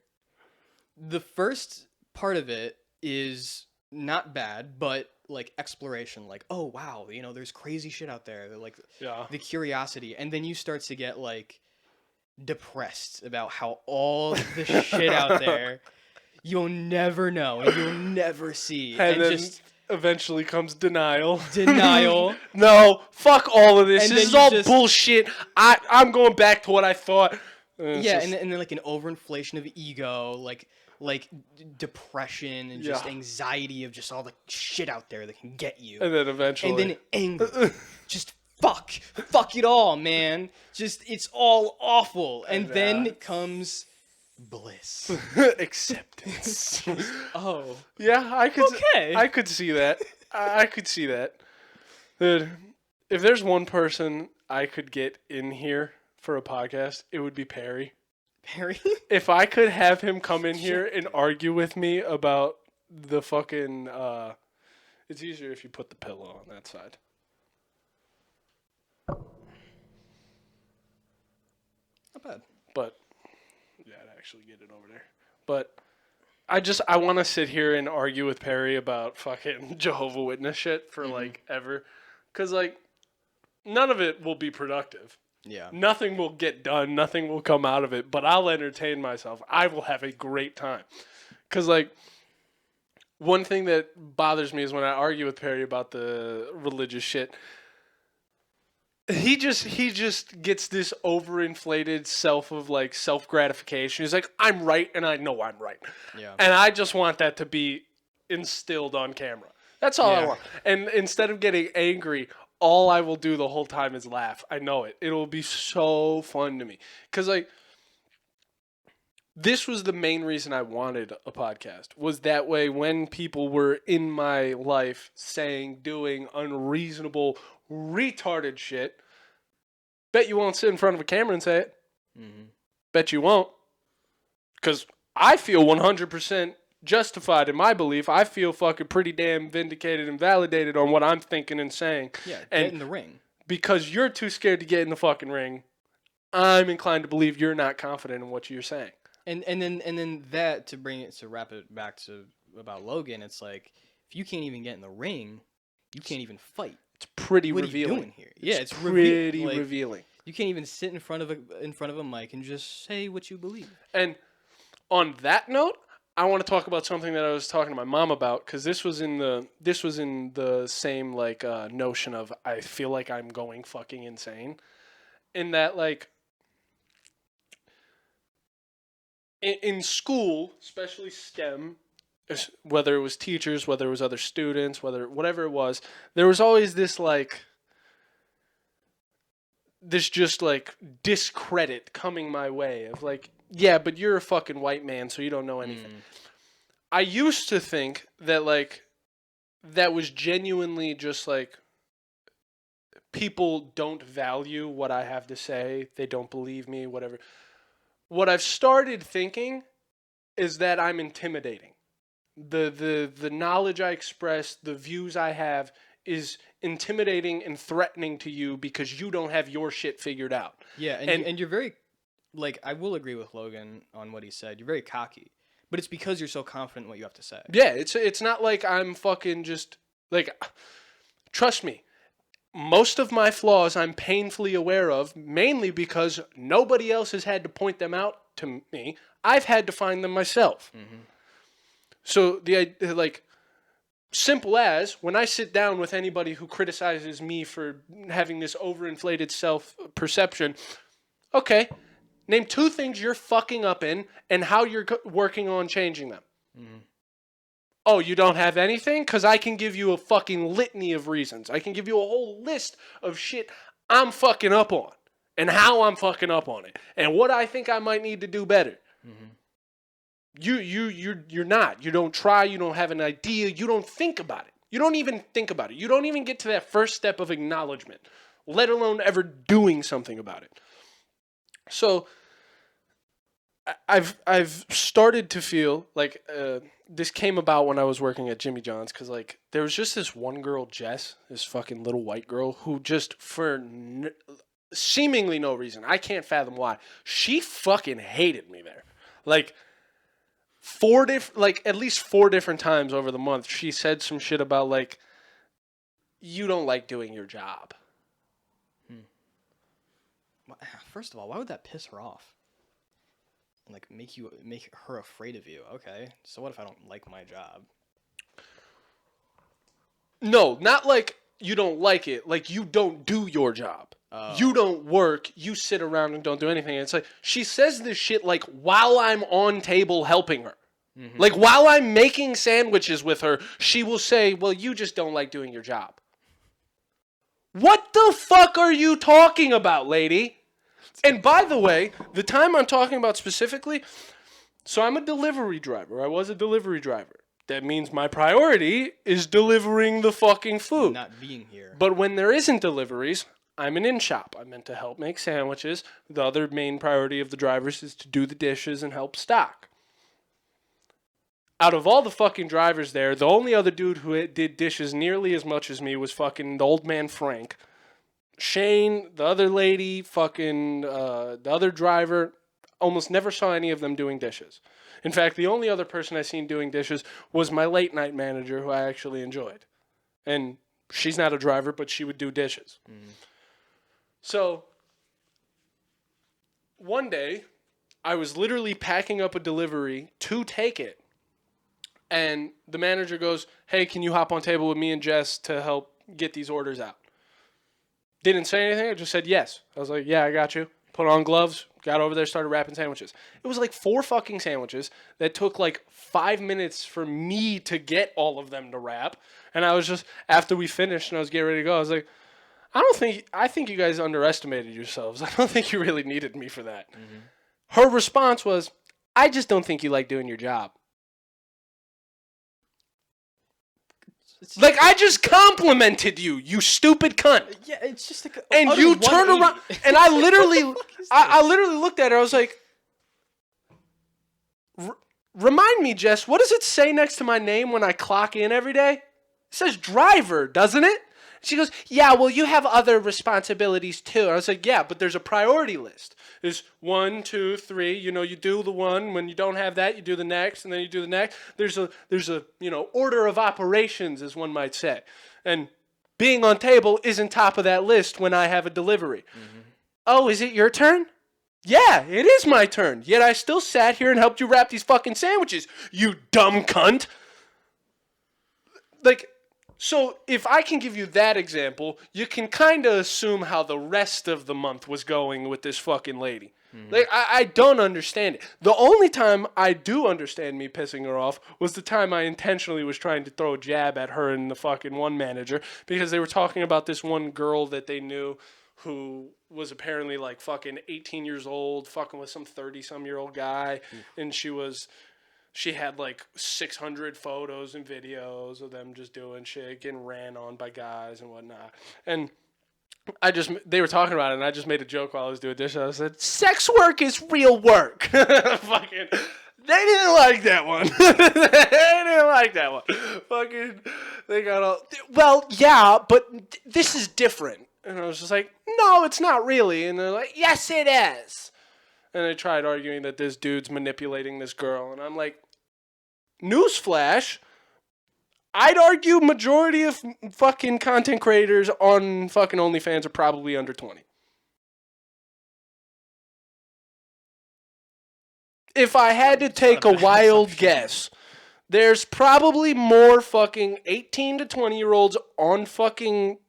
The first part of it is not bad, but like exploration, like, oh wow, there's crazy shit out there, like Yeah. the curiosity, and then you start to get like depressed about how all the shit out there you'll never know and you'll never see, And then just eventually comes denial. denial. No, fuck all of this. And This then is you all just- bullshit. I'm going back to what I thought. And it's Yeah, just- and then like an overinflation of ego, like depression and just Yeah. anxiety of just all the shit out there that can get you. and then eventually. And then anger. Just fuck it all, man. Just it's all awful. And then comes bliss. acceptance. Oh, Yeah, I could. Okay. I could see that. I could see that. Dude, if there's one person I could get in here for a podcast, it would be Perry. Perry. If I could have him come in here and argue with me about the fucking. It's easier if you put the pillow on that side. Not bad. But yeah, I'd actually get it over there. But I want to sit here and argue with Perry about fucking Jehovah Witness shit for like ever, because like none of it will be productive. Yeah. Nothing will get done. Nothing will come out of it. But I'll entertain myself. I will have a great time. Because like one thing that bothers me is when I argue with Perry about the religious shit. He just gets this overinflated self gratification. He's like, I'm right and I know I'm right. Yeah. And I just want that to be instilled on camera. That's all I Yeah. want. And instead of getting angry, all I will do the whole time is laugh. I know it. It'll be so fun to me. Cuz like this was the main reason I wanted a podcast. Was that way when people were in my life saying, doing unreasonable, retarded shit, bet you won't sit in front of a camera and say it. Mm-hmm. Bet you won't. Because I feel 100% justified in my belief. I feel fucking pretty damn vindicated and validated on what I'm thinking and saying. Yeah. And Get in the ring. because you're too scared to get in the fucking ring, I'm inclined to believe you're not confident in what you're saying. And then that to wrap it back to about Logan, it's like if you can't even get in the ring, you can't even fight. It's pretty What revealing. are you doing here? Yeah, it's pretty like, revealing. You can't even sit in front of a mic and just say what you believe. And on that note, I want to talk about something that I was talking to my mom about, because this was in the same like notion of I feel like I'm going fucking insane, in that like in school, especially STEM, whether it was teachers, whether it was other students, whatever it was, there was always this just like discredit coming my way of like, yeah, but you're a fucking white man, so you don't know anything. I used to think that like that was genuinely just like people don't value what I have to say, they don't believe me, whatever. What I've started thinking is that I'm intimidating. The knowledge I express, the views I have is intimidating and threatening to you because you don't have your shit figured out. Yeah, And- and you're very, like, I will agree with Logan on what he said. You're very cocky, but it's because you're so confident in what you have to say. Yeah, it's not like I'm fucking just like, trust me, most of my flaws I'm painfully aware of, mainly because nobody else has had to point them out to me. I've had to find them myself. So the idea, like, simple as when I sit down with anybody who criticizes me for having this overinflated self-perception, okay, name 2 things you're fucking up in and how you're working on changing them. Oh, you don't have anything? Because I can give you a fucking litany of reasons. I can give you a whole list of shit I'm fucking up on and how I'm fucking up on it and what I think I might need to do better. You're not. You don't try. You don't have an idea. You don't think about it. You don't even think about it. You don't even get to that first step of acknowledgement, let alone ever doing something about it. So I've started to feel like this came about when I was working at Jimmy John's, because like there was just this one girl, Jess, this fucking little white girl, who just for seemingly no reason. I can't fathom why. She fucking hated me there. Like at least 4 different times over the month, she said some shit about like, you don't like doing your job. First of all, why would that piss her off? And like make her afraid of you? Okay, so what if I don't like my job? No, not like you don't like it. Like you don't do your job. You don't work. You sit around and don't do anything. And it's like she says this shit like while I'm on table helping her. Mm-hmm. Like while I'm making sandwiches with her, she will say, "Well, you just don't like doing your job." What the fuck are you talking about, lady? And by the way, the time I'm talking about specifically, so I'm a delivery driver. I was a delivery driver. That means my priority is delivering the fucking food. Not being here. But when there isn't deliveries, I'm an in-shop. I'm meant to help make sandwiches. The other main priority of the drivers is to do the dishes and help stock. Out of all the fucking drivers there, the only other dude who did dishes nearly as much as me was fucking the old man Frank. Shane, the other lady, fucking the other driver, almost never saw any of them doing dishes. In fact, the only other person I seen doing dishes was my late night manager, who I actually enjoyed. And she's not a driver, but she would do dishes. Mm-hmm. So one day, I was literally packing up a delivery to take it. And the manager goes, "Hey, can you hop on table with me and Jess to help get these orders out?" Didn't say anything. I just said yes. I was like, "Yeah, I got you." Put on gloves, got over there, started wrapping sandwiches. It was like 4 fucking sandwiches that took like 5 minutes for me to get all of them to wrap. And I was just, after we finished and I was getting ready to go, I was like, I think you guys underestimated yourselves. I don't think you really needed me for that. Mm-hmm. Her response was, "I just don't think you like doing your job." Like, I just complimented you, you stupid cunt. Yeah, it's just like and you turn around, and I literally looked at her. I was like, "Remind me, Jess, what does it say next to my name when I clock in every day? It says driver, doesn't it?" She goes, "Yeah, well, you have other responsibilities too." And I was like, "Yeah, but there's a priority list. There's 1, 2, 3. You know, you do the one. When you don't have that, you do the next, and then you do the next. There's a order of operations, as one might say. And being on table isn't top of that list when I have a delivery." Mm-hmm. "Oh, is it your turn?" "Yeah, it is my turn. Yet I still sat here and helped you wrap these fucking sandwiches, you dumb cunt." Like, so if I can give you that example, you can kind of assume how the rest of the month was going with this fucking lady. Mm-hmm. Like, I don't understand it. The only time I do understand me pissing her off was the time I intentionally was trying to throw a jab at her and the fucking one manager, because they were talking about this one girl that they knew who was apparently like fucking 18 years old, fucking with some 30-some-year-old guy, and she had like 600 photos and videos of them just doing shit, getting ran on by guys and whatnot. And they were talking about it, and I just made a joke while I was doing dishes. I said, "Sex work is real work." Fucking, they didn't like that one. They didn't like that one. Fucking, they got all, "Well, yeah, but this is different." And I was just like, "No, it's not really." And they're like, "Yes, it is." And they tried arguing that this dude's manipulating this girl. And I'm like, newsflash, I'd argue majority of fucking content creators on fucking OnlyFans are probably under 20. If I had to take a wild guess, there's probably more fucking 18 to 20-year-olds on fucking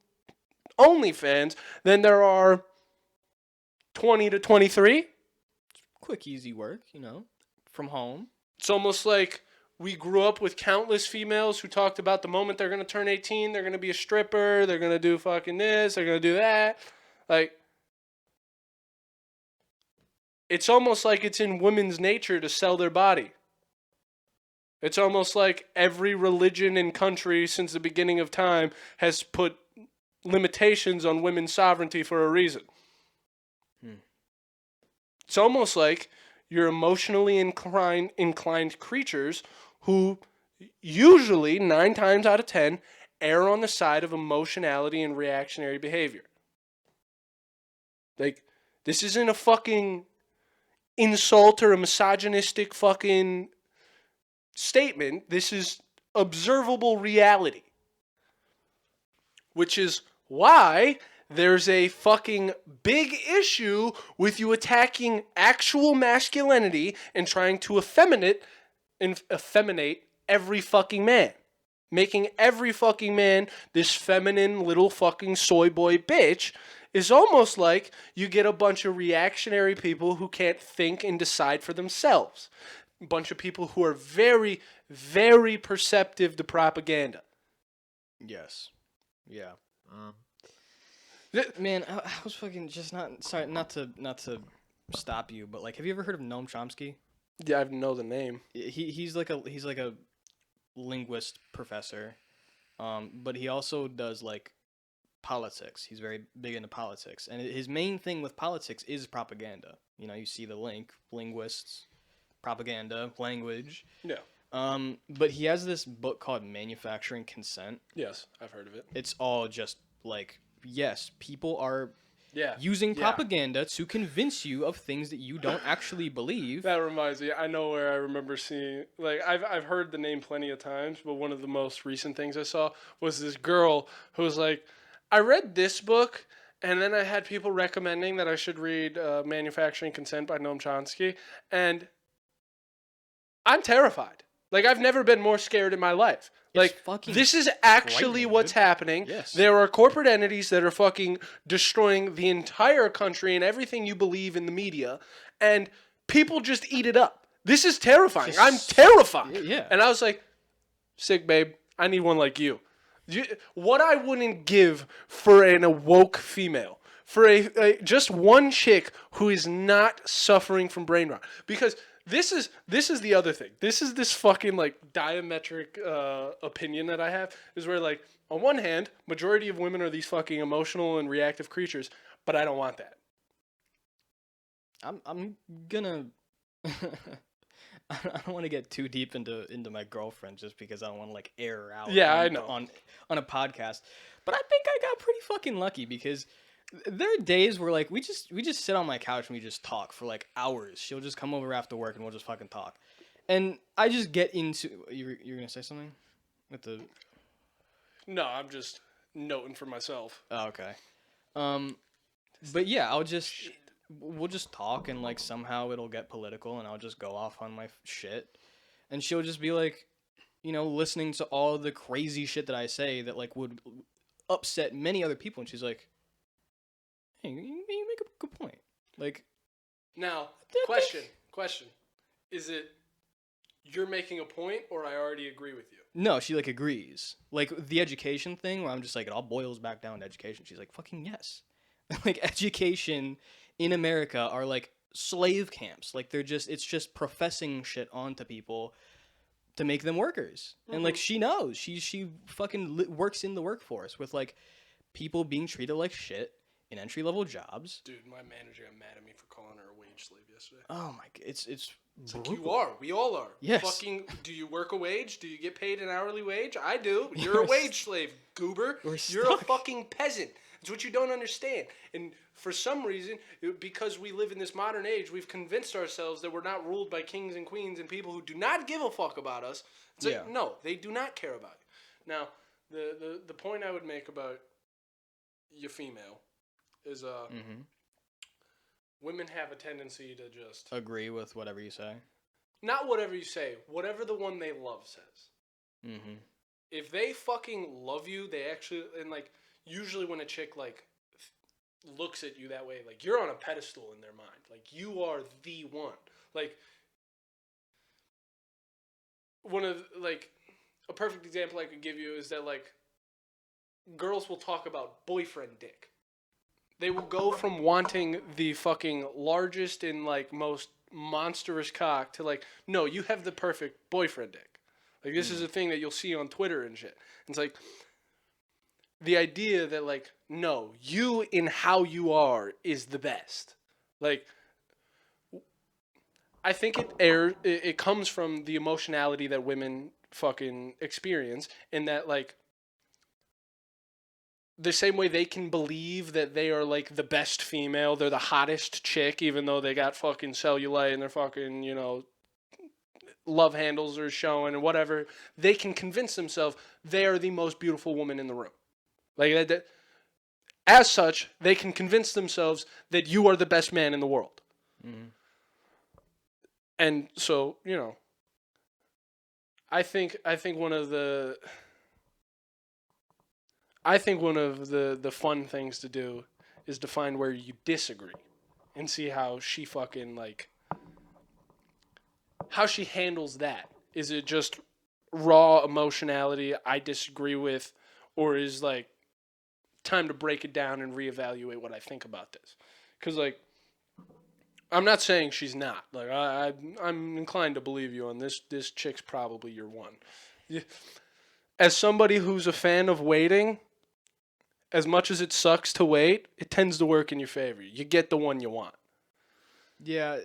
OnlyFans than there are 20 to 23. Quick, easy work, from home. It's almost like we grew up with countless females who talked about the moment they're going to turn 18, they're going to be a stripper, they're going to do fucking this, they're going to do that. Like, it's almost like it's in women's nature to sell their body. It's almost like every religion and country since the beginning of time has put limitations on women's sovereignty for a reason. It's almost like you're emotionally inclined creatures who usually, 9 times out of 10, err on the side of emotionality and reactionary behavior. Like, this isn't a fucking insult or a misogynistic fucking statement. This is observable reality. Which is why there's a fucking big issue with you attacking actual masculinity and trying to effeminate every fucking man. Making every fucking man this feminine little fucking soy boy bitch is almost like you get a bunch of reactionary people who can't think and decide for themselves. A bunch of people who are very, very perceptive to propaganda. Yes. Yeah. Man, I was fucking just not to stop you, but like, have you ever heard of Noam Chomsky? Yeah, I know the name. He's like a linguist professor, but he also does like politics. He's very big into politics, and his main thing with politics is propaganda. You know, you see the link: linguists, propaganda, language. Yeah. But he has this book called Manufacturing Consent. Yes, I've heard of it. It's all just like, yes, people are Yeah. using propaganda to convince you of things that you don't actually believe. That reminds me. I know where I remember seeing. Like, I've heard the name plenty of times, but one of the most recent things I saw was this girl who was like, I read this book, and then I had people recommending that I should read Manufacturing Consent by Noam Chomsky, and I'm terrified. Like, I've never been more scared in my life. Like, fucking this is actually frightening, what's dude. happening. Yes. There are corporate entities that are fucking destroying the entire country and everything you believe in the media, and people just eat it up. This is terrifying. Just- I'm terrified. Yeah. And I was like, sick, babe. I need one like you. What I wouldn't give for an awoke female. For just one chick who is not suffering from brain rot. Because this is the other thing. This is this fucking like diametric opinion that I have is where like on one hand, majority of women are these fucking emotional and reactive creatures, but I don't want that. I'm gonna. I don't want to get too deep into my girlfriend just because I don't want to like air her out. Yeah, on, I know. on a podcast, but I think I got pretty fucking lucky because there are days where like we just sit on my couch and we just talk for like hours. She'll just come over after work and we'll just fucking talk, and I just get into. You're gonna say something with the. No, I'm just noting for myself. Oh, okay. But yeah, we'll just talk and like somehow it'll get political and I'll just go off on my shit, and she'll just be like, you know, listening to all the crazy shit that I say that like would upset many other people, and she's like, hey, you make a good point. Like, Now, I question. Is it you're making a point or I already agree with you? no, she like agrees. Like the education thing where I'm just like, it all boils back down to education. She's like, fucking yes. Like education in America are like slave camps. Like it's just professing shit onto people to make them workers. And like she knows. She fucking works in the workforce with like people being treated like shit in entry-level jobs. Dude, my manager got mad at me for calling her a wage slave yesterday. Oh my god, it's Like, you are. We all are. Yes. Fucking, do you work a wage? Do you get paid an hourly wage? I do. You're You're a wage slave, goober. we're You're a stuck. fucking peasant. It's what you don't understand. And for some reason, because we live in this modern age, we've convinced ourselves that we're not ruled by kings and queens and people who do not give a fuck about us. It's like, Yeah. no, they do not care about you. Now, the point I would make about your female is women have a tendency to just Agree with whatever you say. not whatever you say, whatever the one they love says. Mm-hmm. If they fucking love you, they actually, and like usually when a chick like looks at you that way, like you're on a pedestal in their mind, like you are the one. Like one of like a perfect example I could give you is that like girls will talk about boyfriend dick. They will go from wanting the fucking largest and like most monstrous cock to like, no, you have the perfect boyfriend dick. Like this is a thing that you'll see on Twitter and shit. It's like the idea that like, no, you in how you are is the best. Like I think it comes from the emotionality that women fucking experience, and that like the same way they can believe that they are like the best female, they're the hottest chick, even though they got fucking cellulite and they're fucking, love handles are showing and whatever, they can convince themselves they are the most beautiful woman in the room. Like that, as such, they can convince themselves that you are the best man in the world. Mhm. And so, I think one of the fun things to do is to find where you disagree and see how she fucking how she handles that. Is it just raw emotionality I disagree with, or is like time to break it down and reevaluate what I think about this? Because I'm not saying she's not. Like I'm inclined to believe you on this. This chick's probably your one. As somebody who's a fan of waiting, as much as it sucks to wait, it tends to work in your favor. You get the one you want. Yeah.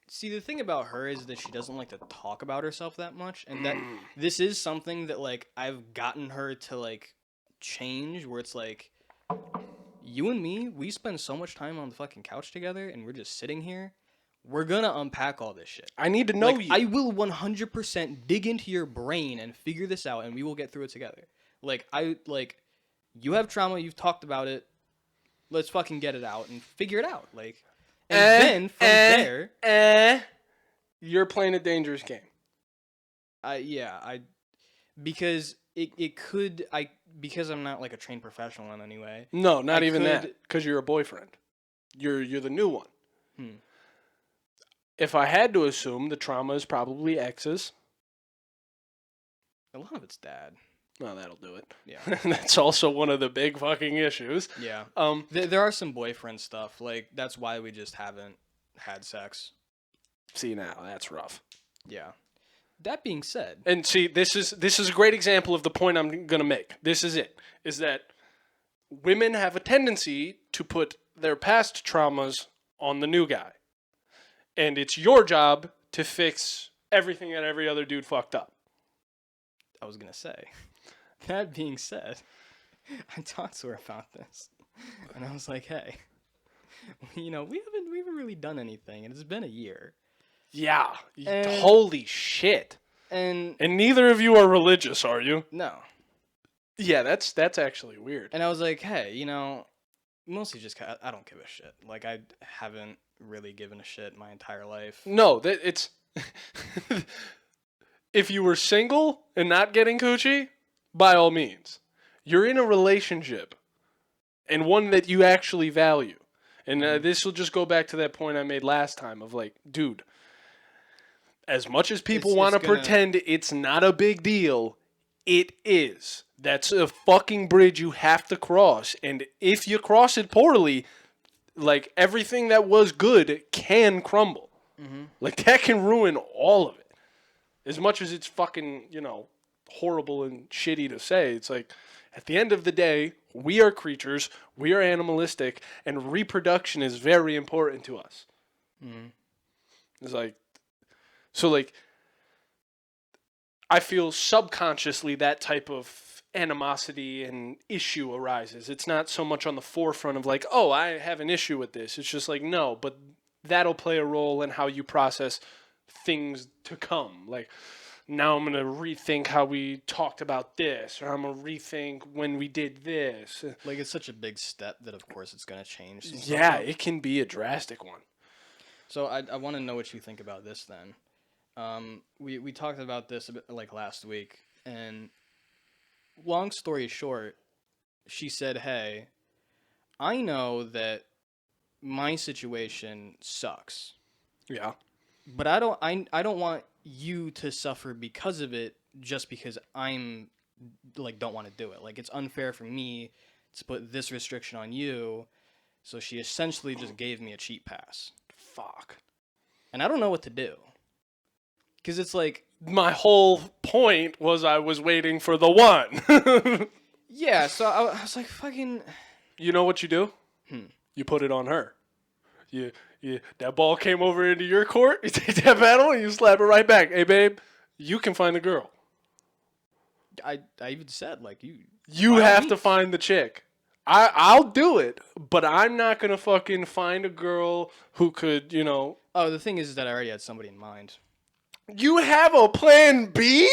See, the thing about her is that she doesn't like to talk about herself that much, and that this is something that like I've gotten her to like change, where it's like, you and me, we spend so much time on the fucking couch together, and we're just sitting here. We're gonna unpack all this shit. I need to know Like, you. I will 100% dig into your brain and figure this out, and we will get through it together. You have trauma, you've talked about it. Let's fucking get it out and figure it out. And then from there, you're playing a dangerous game. because because I'm not like a trained professional in any way. No, not even that. could- Because you're a boyfriend. You're the new one. Hmm. If I had to assume, the trauma is probably exes. A lot of it's dad. Well, that'll do it. Yeah. That's also one of the big fucking issues. Yeah. Um, There are some boyfriend stuff. Like, that's why we just haven't had sex. see now, that's rough. Yeah. That being said, And see, this is a great example of the point I'm gonna make. This is it. Is that women have a tendency to put their past traumas on the new guy. And it's your job to fix everything that every other dude fucked up. I was gonna say. That being said, I talked to her about this, and I was like, "Hey, we haven't really done anything, and it's been a year." Yeah. And- Holy shit. And And neither of you are religious, are you? no, Yeah, that's actually weird. and I was like, "Hey, mostly just I don't give a shit. Like, I haven't really given a shit my entire life." No, it's if you were single and not getting coochie, by all means. You're in a relationship, and one that you actually value. And this will just go back to that point I made last time of like, dude, as much as people It's want to gonna- pretend it's not a big deal, it is. That's a fucking bridge you have to cross. And if you cross it poorly, like everything that was good can crumble. Like that can ruin all of it. As much as it's fucking, horrible and shitty to say, it's like at the end of the day, we are creatures, we are animalistic, and reproduction is very important to us. It's like, so like, I feel subconsciously that type of animosity and issue arises. It's not so much on the forefront of like, oh, I have an issue with this. It's just like, no, but that'll play a role in how you process things to come. Like, now I'm going to rethink how we talked about this, or I'm going to rethink when we did this. Like, it's such a big step that, of course, it's gonna change. some stuff Yeah, up. it can be a drastic one. So I want to know what you think about this then. We talked about this a bit, like last week, and long story short, she said, "Hey, I know that my situation sucks, Yeah. but I don't want you to suffer because of it just because I'm like don't want to do it. Like it's unfair for me to put this restriction on you." So she essentially just gave me a cheat pass. Fuck. And I don't know what to do. Cuz it's like, My whole point was I was waiting for the one. yeah, so I was like fucking You know what you do? You put it on her. You that ball came over into your court, you take that paddle and you slap it right back. Hey babe, you can find the girl. I even said like you. You by all have to means. find the chick. I'll do it, but I'm not gonna fucking find a girl who could, you know. Oh, the thing is that I already had somebody in mind. You have a plan B?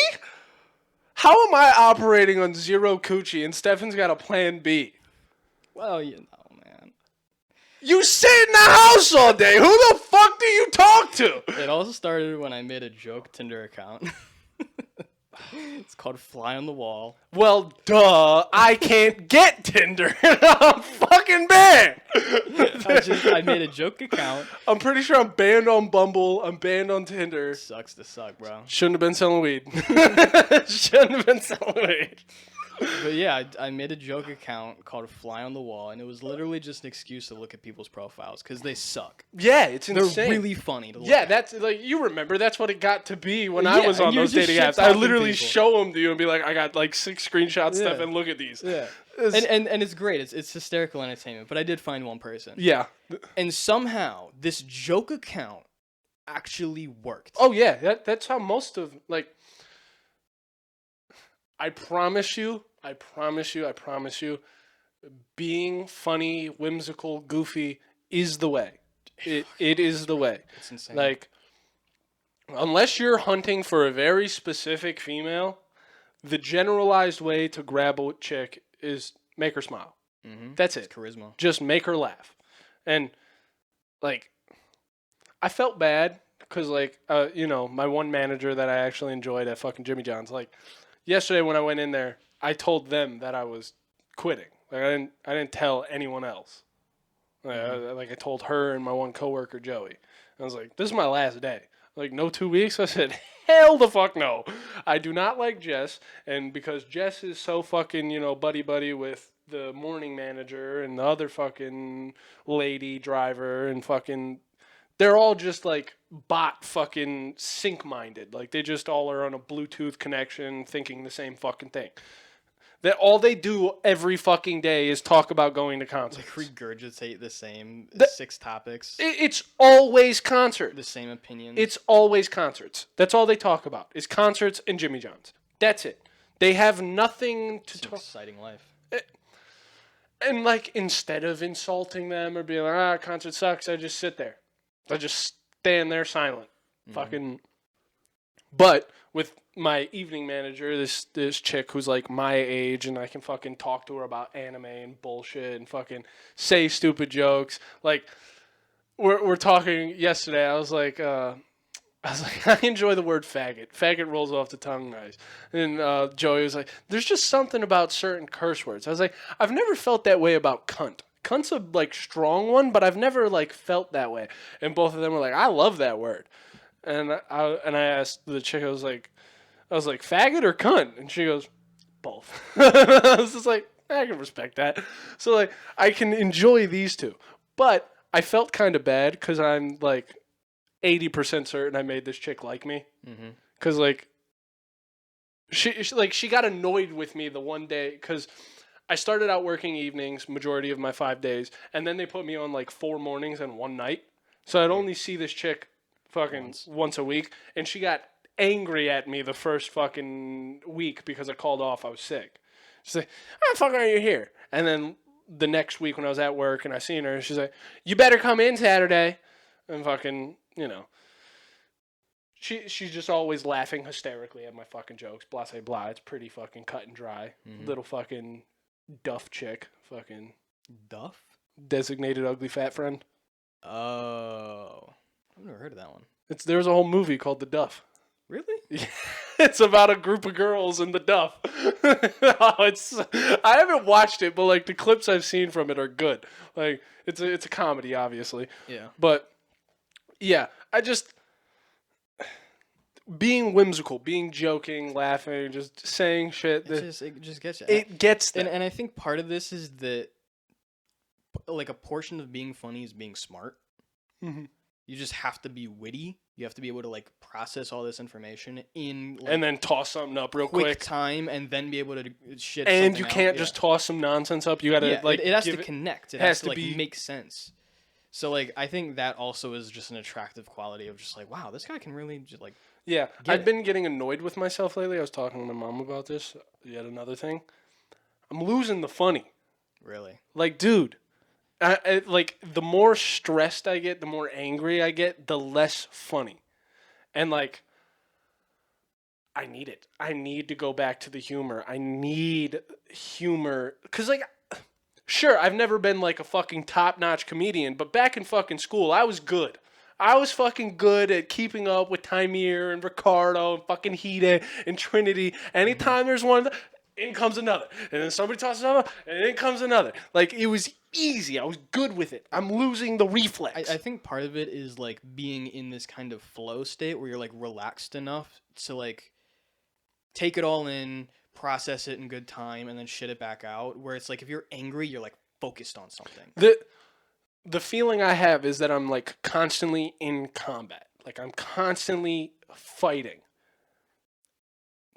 How am I operating on zero coochie and Stefan's got a plan B? Well, you know, man. You sit in the house all day. Who the fuck do you talk to? It also started when I made a joke Tinder account. It's called Fly on the Wall. Well, duh. I can't get Tinder. I'm fucking banned. I made a joke account. I'm pretty sure I'm banned on Bumble. I'm banned on Tinder. Sucks to suck, bro. Shouldn't have been selling weed. Shouldn't have been selling weed. But yeah, I made a joke account called Fly on the Wall, and it was literally just an excuse to look at people's profiles because they suck. Yeah, it's They're insane. really funny to look Yeah, at. that's like you remember. That's what it got to be when I Yeah, was on you're those just dating apps. I shit-talking literally people. show them to you and be like, I got like 6 screenshots, Yeah. stuff, and look at these. Yeah. It's- And it's great. It's hysterical entertainment. But I did find one person. Yeah. And somehow this joke account actually worked. Oh yeah, that's how most of like. I promise you. Being funny, whimsical, goofy is the way. It is the way. It's insane. Like, unless you're hunting for a very specific female, the generalized way to grab a chick is make her smile. mm-hmm. That's it. Charisma. Just make her laugh. And, like, I felt bad because, like, you know, my one manager that I actually enjoyed at fucking Jimmy John's, like, yesterday when I went in there, I told them that I was quitting. Like, I didn't tell anyone else. Like I told her and my one coworker Joey. I was like, "This is my last day." Like, no 2 weeks. I said, "Hell the fuck no." I do not like Jess, and because Jess is so fucking, you know, buddy with the morning manager and the other fucking lady driver and fucking, they're all just like bot fucking sync minded. Like they just all are on a Bluetooth connection, thinking the same fucking thing. That all they do every fucking day is talk about going to concerts. Regurgitate the same 6 topics, It's always concerts. the same opinions. It's always concerts. That's all they talk about is concerts and Jimmy John's. That's it. They have nothing to It's an talk. exciting life. And like instead of insulting them or being like, concert sucks, I just sit there. I just stand there silent. Fucking. But with my evening manager, this chick who's like my age, and I can fucking talk to her about anime and bullshit and fucking say stupid jokes. Like we're talking yesterday. I was like, I enjoy the word faggot. Faggot rolls off the tongue nice. And Joey was like, there's just something about certain curse words. I was like, I've never felt that way about cunt. Cunt's a like strong one, but I've never like felt that way. And both of them were like, I love that word. And I asked the chick, I was like, faggot or cunt? And she goes, both. I was just like, I can respect that. So like, I can enjoy these two. But I felt kind of bad because I'm like 80% certain I made this chick like me. Because like, she got annoyed with me the one day because I started out working evenings majority of my 5 days, and then they put me on like 4 mornings and 1 night. So I'd only see this chick fucking once a week, and she got angry at me the first fucking week because I called off. I was sick. She's like, "How the fuck are you here?" And then the next week when I was at work and I seen her, she's like, "You better come in Saturday." And fucking, you know, she's just always laughing hysterically at my fucking jokes. Blah, say blah. It's pretty fucking cut and dry. Little fucking duff chick. Fucking Duff? designated ugly fat friend. Oh. I've never heard of that one. There's a whole movie called The Duff. Really? It's about a group of girls in the Duff. I haven't watched it, but like the clips I've seen from it are good. Like it's a comedy, obviously. Yeah. But yeah, I just being whimsical, being joking, laughing, just saying shit. It just gets you. It gets them. And I think part of this is that, like, a portion of being funny is being smart. Mhm. You just have to be witty. You have to be able to, like, process all this information in, like, And then toss something up real quick quick. time, and then be able to shit And something you out. can't Yeah. just toss some nonsense up. You gotta Yeah, like it has give to connect. It has has to to like be- make sense. So like I think that also is just an attractive quality of just like, wow, this guy can really just like Yeah, Get I've it. been getting annoyed with myself lately. I was talking to my mom about this. Yet another thing. I'm losing the funny. really. Like, dude, like the more stressed I get, the more angry I get, the less funny. And like, I need it. I need to go back to the humor. I need humor. Because, like, sure, I've never been like a fucking top notch comedian, but back in fucking school, I was good. I was fucking good at keeping up with Timir and Ricardo and fucking Hide and Trinity. Anytime there's one, in comes another. And then somebody tosses another, and in comes another. Like, it was easy. I was good with it. I'm losing the reflex. I think part of it is like being in this kind of flow state where you're like relaxed enough to like take it all in, process it in good time, and then shit it back out. Where it's like if you're angry, you're like focused on something. The feeling I have is that I'm like constantly in combat. Like I'm constantly fighting.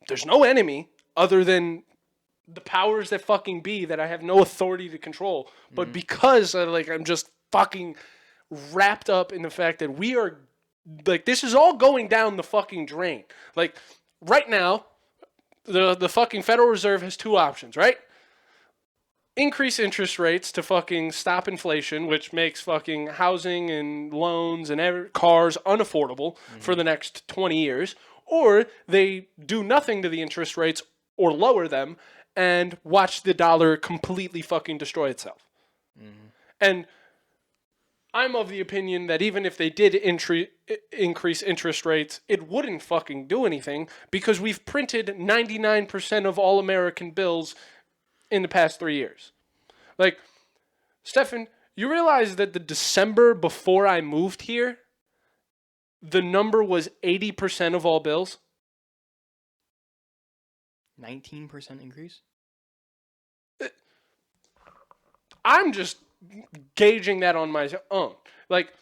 There's no enemy other than the powers that fucking be that I have no authority to control. But because I'm just fucking wrapped up in the fact that we are like this is all going down the fucking drain. Like right now, the fucking Federal Reserve has two options, right? Increase interest rates to fucking stop inflation, which makes fucking housing and loans and cars unaffordable for the next 20 years. Or they do nothing to the interest rates or lower them and watch the dollar completely fucking destroy itself. And I'm of the opinion that even if they did increase interest rates, it wouldn't fucking do anything because we've printed 99% of all American bills in the past 3 years. Like, Stefan, you realize that the December before I moved here, the number was 80% of all bills? 19% increase? I'm just gauging that on my own. Like,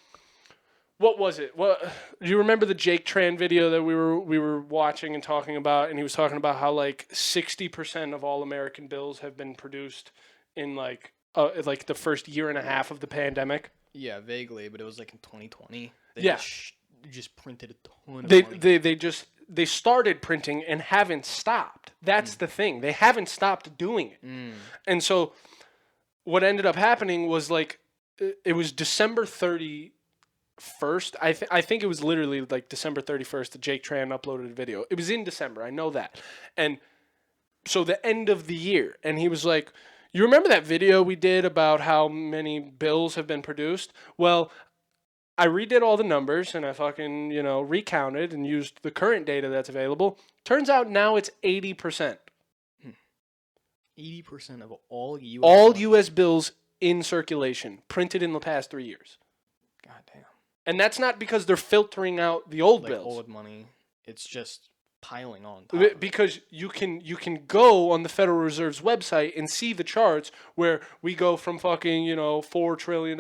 what was it? What do you remember the Jake Tran video that we were watching and talking about? And he was talking about how like 60% of all American bills have been produced in like the first year and a half of the pandemic. Yeah, vaguely, but it was like in 2020. They Yeah. just printed a ton of money. They started printing and haven't stopped. That's the thing. They haven't stopped doing it. And so what ended up happening was like it was December 31st. I think it was literally like December 31st that Jake Tran uploaded a video. It was in December. I know that. And so the end of the year. And he was like, you remember that video we did about how many bills have been produced? Well, I redid all the numbers and I fucking, recounted and used the current data that's available. Turns out now it's 80%. 80% of all U.S. All money. U.S. bills in circulation, printed in the past 3 years. God damn. And that's not because they're filtering out the old Like bills. old money. It's just piling on top of it. Because you can go on the Federal Reserve's website and see the charts where we go from fucking, $4 trillion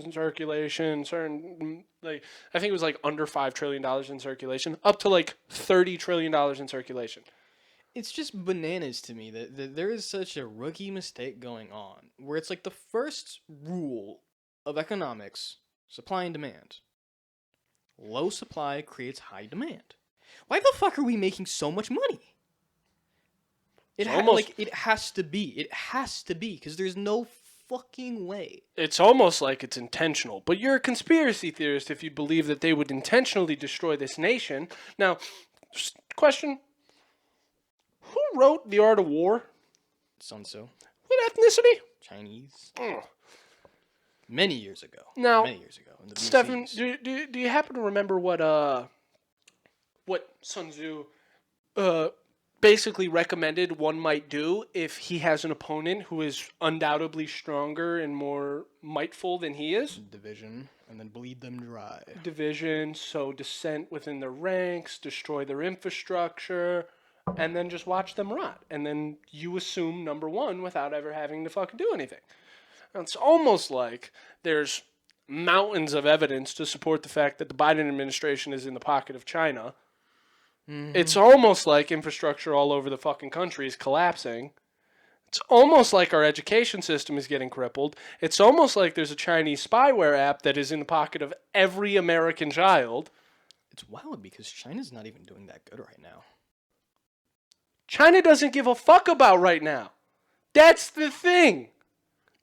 in circulation, I think it was like under $5 trillion in circulation, up to like $30 trillion in circulation. It's just bananas to me that there is such a rookie mistake going on where it's like the first rule of economics, supply and demand. Low supply creates high demand. Why the fuck are we making so much money? It has to be. It has to be because there's no fucking way. It's almost like it's intentional. But you're a conspiracy theorist if you believe that they would intentionally destroy this nation. Now, question. Who wrote The Art of War? Sun Tzu. What ethnicity? Chinese. Many years ago. Now, Many years ago. In the Stefan, BCs. do you happen to remember what Sun Tzu basically recommended one might do if he has an opponent who is undoubtedly stronger and more mightful than he is? Division, and then bleed them dry. Division, sow dissent within their ranks, destroy their infrastructure, and then just watch them rot. And then you assume number one without ever having to fucking do anything. And it's almost like there's mountains of evidence to support the fact that the Biden administration is in the pocket of China. It's almost like infrastructure all over the fucking country is collapsing. It's almost like our education system is getting crippled. It's almost like there's a Chinese spyware app that is in the pocket of every American child. It's wild because China's not even doing that good right now. China doesn't give a fuck about right now. That's the thing.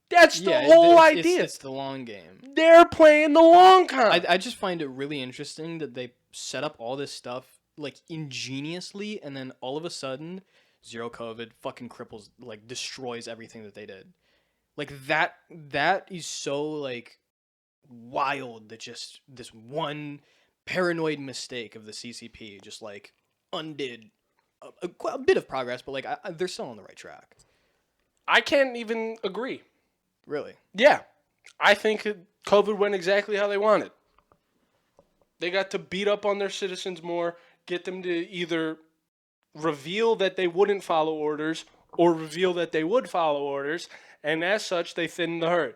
That's the Yeah, whole it's- idea. It's the long game. They're playing the long con. I just find it really interesting that they set up all this stuff like ingeniously, and then all of a sudden, zero COVID fucking cripples, like destroys everything that they did. Like that is so like wild that just this one paranoid mistake of the CCP just like undid a bit of progress, but like they're still on the right track. I can't even agree. Really. Yeah. I think COVID went exactly how they wanted. They got to beat up on their citizens more, get them to either reveal that they wouldn't follow orders or reveal that they would follow orders, and as such, they thinned the herd.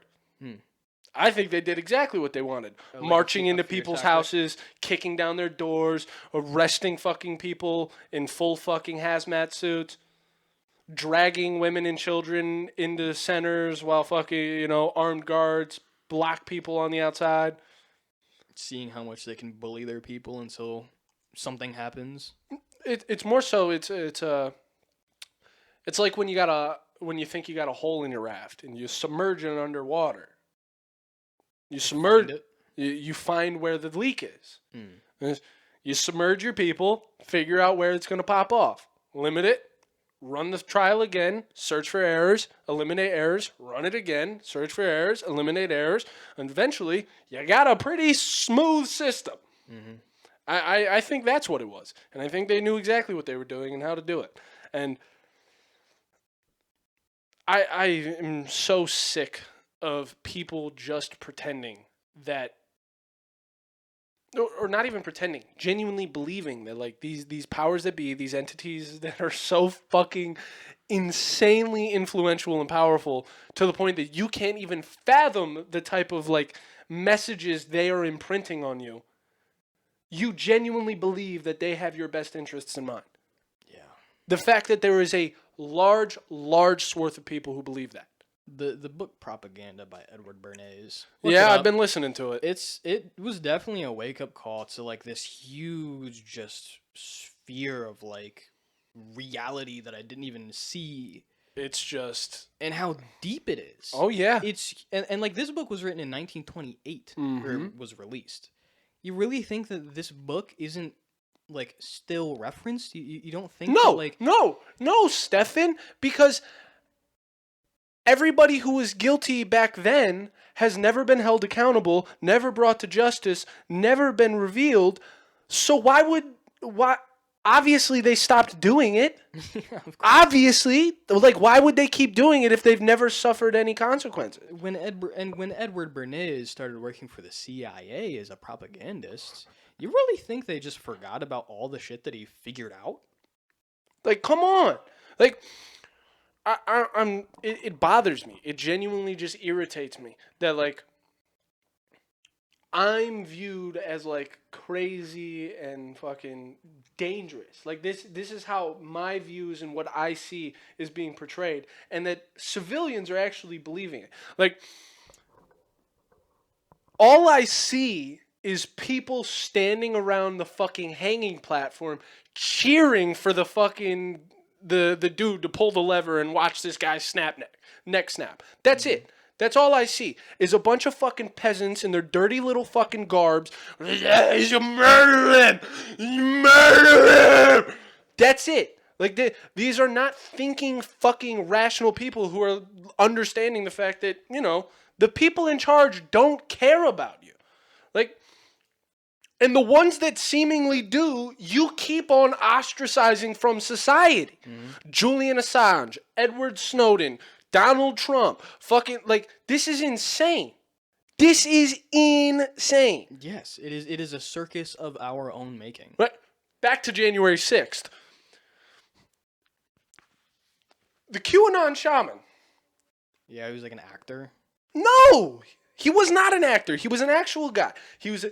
I think they did exactly what they wanted. Like Marching a into fear people's tactic? houses, kicking down their doors, arresting fucking people in full fucking hazmat suits, dragging women and children into centers while fucking, armed guards block people on the outside. Seeing how much they can bully their people until something happens. It's more so it's like when you think you got a hole in your raft and you submerge it underwater. You submerge Find it. you find where the leak is. You submerge your people, figure out where it's going to pop off, limit it, run the trial again, search for errors, eliminate errors, run it again, search for errors, eliminate errors, and eventually you got a pretty smooth system. I think that's what it was. And I think they knew exactly what they were doing and how to do it. And I am so sick of people just pretending that, or not even pretending, genuinely believing that like these powers that be, these entities that are so fucking insanely influential and powerful to the point that you can't even fathom the type of like messages they are imprinting on you. You genuinely believe that they have your best interests in mind. Yeah. The fact that there is a large swath of people who believe that. The book Propaganda by Edward Bernays. Yeah, I've been listening to it. It was definitely a wake up call to like this huge just sphere of like reality that I didn't even see, It's just, and how deep it is. oh yeah. It's and like this book was written in 1928 or it was released. You really think that this book isn't like still referenced? You don't think No, that, like no, Stefan, because everybody who was guilty back then has never been held accountable, never brought to justice, never been revealed. So why? Obviously, they stopped doing it. Yeah, of course. Obviously, like, why would they keep doing it if they've never suffered any consequences? when Edward Bernays started working for the CIA as a propagandist, you really think they just forgot about all the shit that he figured out? Like, come on. Like, it bothers me. It genuinely just irritates me that, like, I'm viewed as, like, crazy and fucking dangerous. Like, this is how my views and what I see is being portrayed, and that civilians are actually believing it. Like, all I see is people standing around the fucking hanging platform cheering for the fucking the dude to pull the lever and watch this guy neck snap. That's it. That's all I see is a bunch of fucking peasants in their dirty little fucking garbs. You murder him! You murder him! That's it. Like, these are not thinking fucking rational people who are understanding the fact that, the people in charge don't care about you. Like, and the ones that seemingly do, you keep on ostracizing from society. Julian Assange, Edward Snowden, Donald Trump, fucking, like, this is insane. This is insane. Yes, it is. It is a circus of our own making. Right? Back to January 6th. The QAnon shaman. Yeah, he was like an actor. No! He was not an actor. He was an actual guy. He's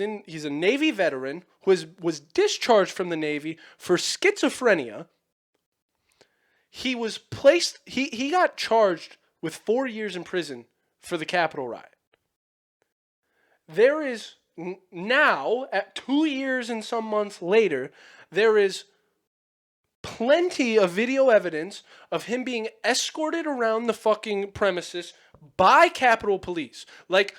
a Navy veteran who was discharged from the Navy for schizophrenia. he was placed, he got charged with 4 years in prison for the Capitol riot. There is now, at 2 years and some months later, there is plenty of video evidence of him being escorted around the fucking premises by Capitol Police. Like,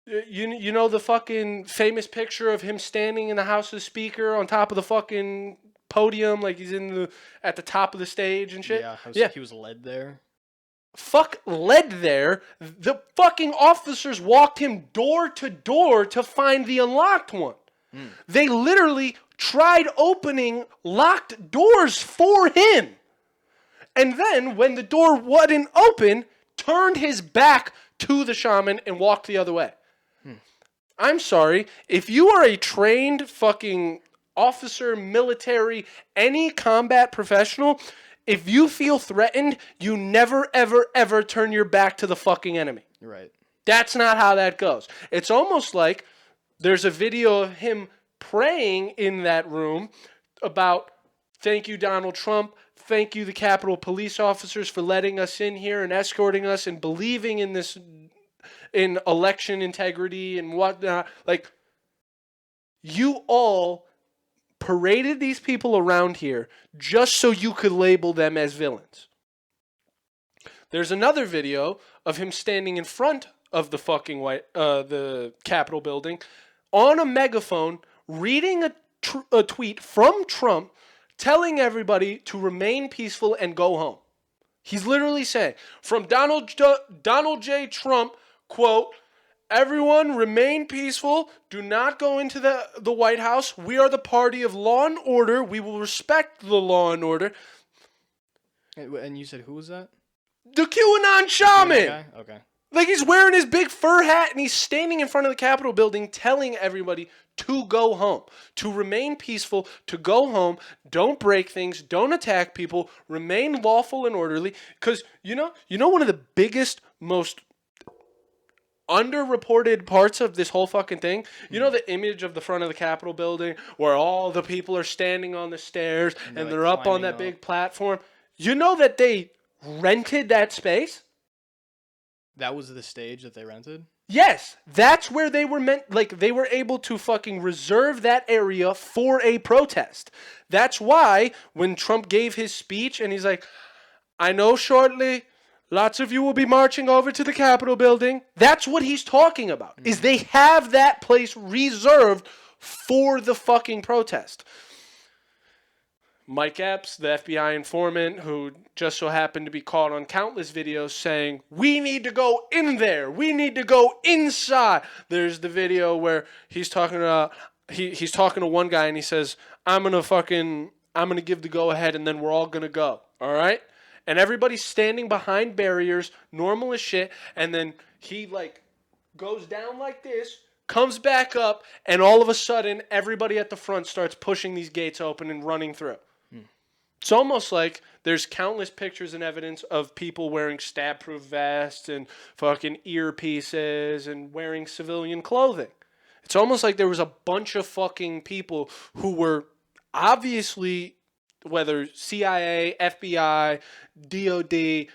you know the fucking famous picture of him standing in the House of the Speaker on top of the fucking podium, like he's at the top of the stage and shit? Yeah, he was led there. Fuck led there. The fucking officers walked him door to door to find the unlocked one. They literally tried opening locked doors for him. And then, when the door wasn't open, turned his back to the shaman and walked the other way. I'm sorry. If you are a trained fucking officer, military, any combat professional, if you feel threatened, you never, ever, ever turn your back to the fucking enemy. Right. That's not how that goes. It's almost like there's a video of him praying in that room about, thank you, Donald Trump. Thank you, the Capitol Police officers, for letting us in here and escorting us and believing in this, in election integrity and whatnot. Like, you all paraded these people around here just so you could label them as villains. There's another video of him standing in front of the fucking the Capitol building on a megaphone, reading a tweet from Trump telling everybody to remain peaceful and go home. He's literally saying, from Donald J. Trump, quote, everyone remain peaceful. Do not go into the White House. We are the party of law and order. We will respect the law and order. And you said who was that? The QAnon shaman. That guy? Okay. Like, he's wearing his big fur hat and he's standing in front of the Capitol building telling everybody to go home, to remain peaceful, to go home, don't break things, don't attack people, remain lawful and orderly. Because, you know one of the biggest, most underreported parts of this whole fucking thing? You know the image of the front of the Capitol building where all the people are standing on the stairs and they're up on that big platform? You know that they rented that space? That was the stage that they rented? Yes, that's where they were meant, like, they were able to fucking reserve that area for a protest. That's why when Trump gave his speech and he's like, I know shortly lots of you will be marching over to the Capitol building. That's what he's talking about, is they have that place reserved for the fucking protest. Mike Epps, the FBI informant, who just so happened to be caught on countless videos saying, we need to go in there. We need to go inside. There's the video where he's talking to he's talking to one guy and he says, I'm going to give the go ahead and then we're all going to go. All right? And everybody's standing behind barriers, normal as shit, and then he like goes down like this, comes back up, and all of a sudden everybody at the front starts pushing these gates open and running through. It's almost like there's countless pictures and evidence of people wearing stab-proof vests and fucking earpieces and wearing civilian clothing. It's almost like there was a bunch of fucking people who were obviously, whether CIA, FBI, DOD,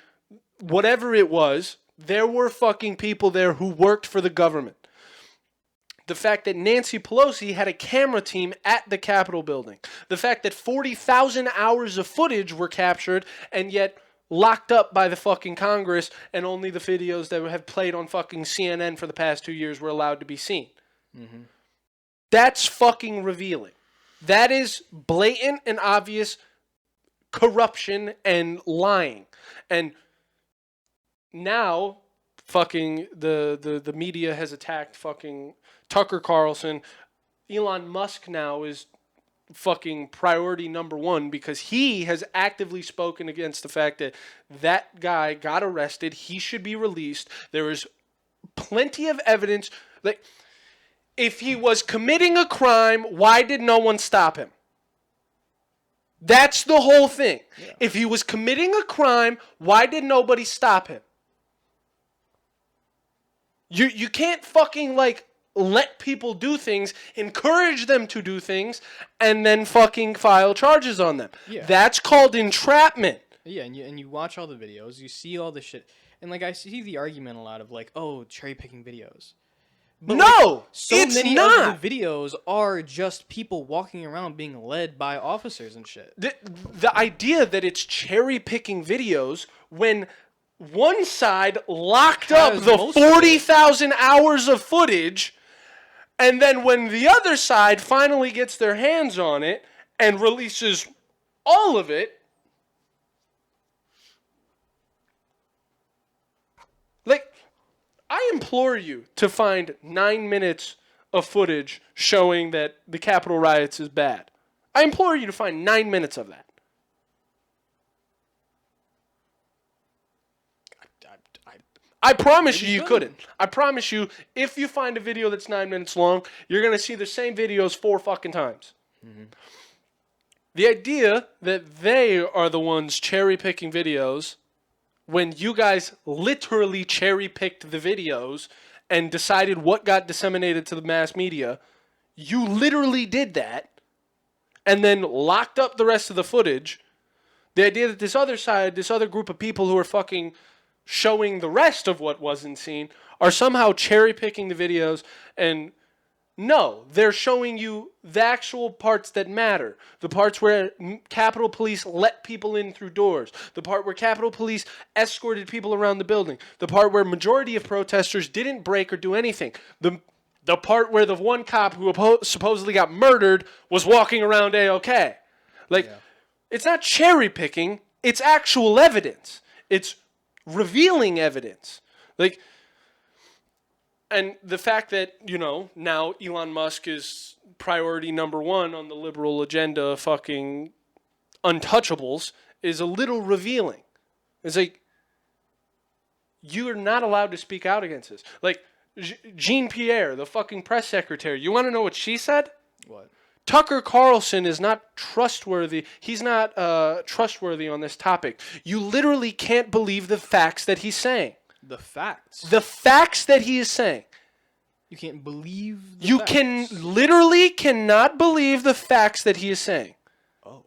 whatever it was, there were fucking people there who worked for the government. The fact that Nancy Pelosi had a camera team at the Capitol building. The fact that 40,000 hours of footage were captured and yet locked up by the fucking Congress, and only the videos that have played on fucking CNN for the past 2 years were allowed to be seen. Mm-hmm. That's fucking revealing. That is blatant and obvious corruption and lying. And now fucking the media has attacked fucking Tucker Carlson. Elon Musk now is fucking priority number one because he has actively spoken against the fact that that guy got arrested. He should be released. There is plenty of evidence. Like, if he was committing a crime, why did no one stop him? That's the whole thing. Yeah. If he was committing a crime, why did nobody stop him? You can't fucking like let people do things, encourage them to do things, and then fucking file charges on them. Yeah. That's called entrapment. Yeah, and you watch all the videos, you see all the shit, and like I see the argument a lot of like, oh, cherry picking videos. But like, No, so it's many not. of the videos are just people walking around being led by officers and shit. The idea that it's cherry picking videos when one side locked up Has the most of it. 40,000 hours of footage, and then when the other side finally gets their hands on it and releases all of it, like, I implore you to find 9 minutes of footage showing that the Capitol riots is bad. I implore you to find 9 minutes of that. I promise you, you couldn't. I promise you, if you find a video that's 9 minutes long, you're going to see the same videos 4 fucking times. Mm-hmm. The idea that they are the ones cherry picking videos when you guys literally cherry picked the videos and decided what got disseminated to the mass media, you literally did that and then locked up the rest of the footage. The idea that this other side, this other group of people who are fucking showing the rest of what wasn't seen are somehow cherry picking the videos, and no, they're showing you the actual parts that matter. The parts where Capitol Police let people in through doors. The part where Capitol Police escorted people around the building. The part where majority of protesters didn't break or do anything. The part where the one cop who supposedly got murdered was walking around A-OK. Like, It's not cherry picking. It's actual evidence. It's revealing evidence. Like, and the fact that, you know, now Elon Musk is priority number 1 on the liberal agenda, fucking untouchables, is a little revealing. It's like, you're not allowed to speak out against this. Like, Jean-Pierre, the fucking press secretary, you want to know what she said? What? Tucker Carlson is not trustworthy. He's not trustworthy on this topic. You literally can't believe the facts that he's saying. The facts. The facts that he is saying. You can't believe the You facts. can literally cannot believe the facts that he is saying. Oh.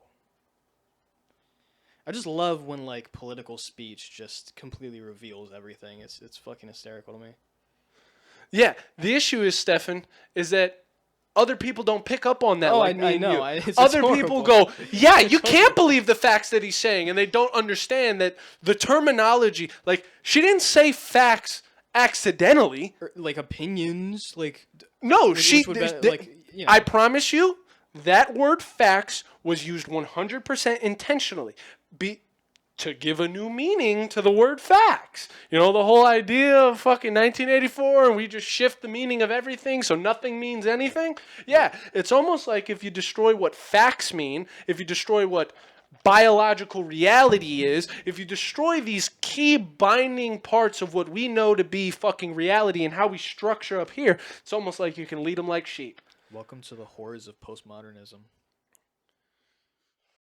I just love when like political speech just completely reveals everything. It's fucking hysterical to me. Yeah, the issue is, Stefan, is that other people don't pick up on that. Oh, like I know. It's Other horrible. people go, yeah, you It's can't horrible. believe the facts that he's saying, and they don't understand that the terminology, like, she didn't say facts accidentally. Or, like opinions, like No, which she, would be, there's- like, you know. I promise you, that word facts was used 100% intentionally. To give a new meaning to the word facts. You know, the whole idea of fucking 1984 and we just shift the meaning of everything so nothing means anything. Yeah, it's almost like if you destroy what facts mean, if you destroy what biological reality is, if you destroy these key binding parts of what we know to be fucking reality and how we structure up here, it's almost like you can lead them like sheep. Welcome to the horrors of postmodernism.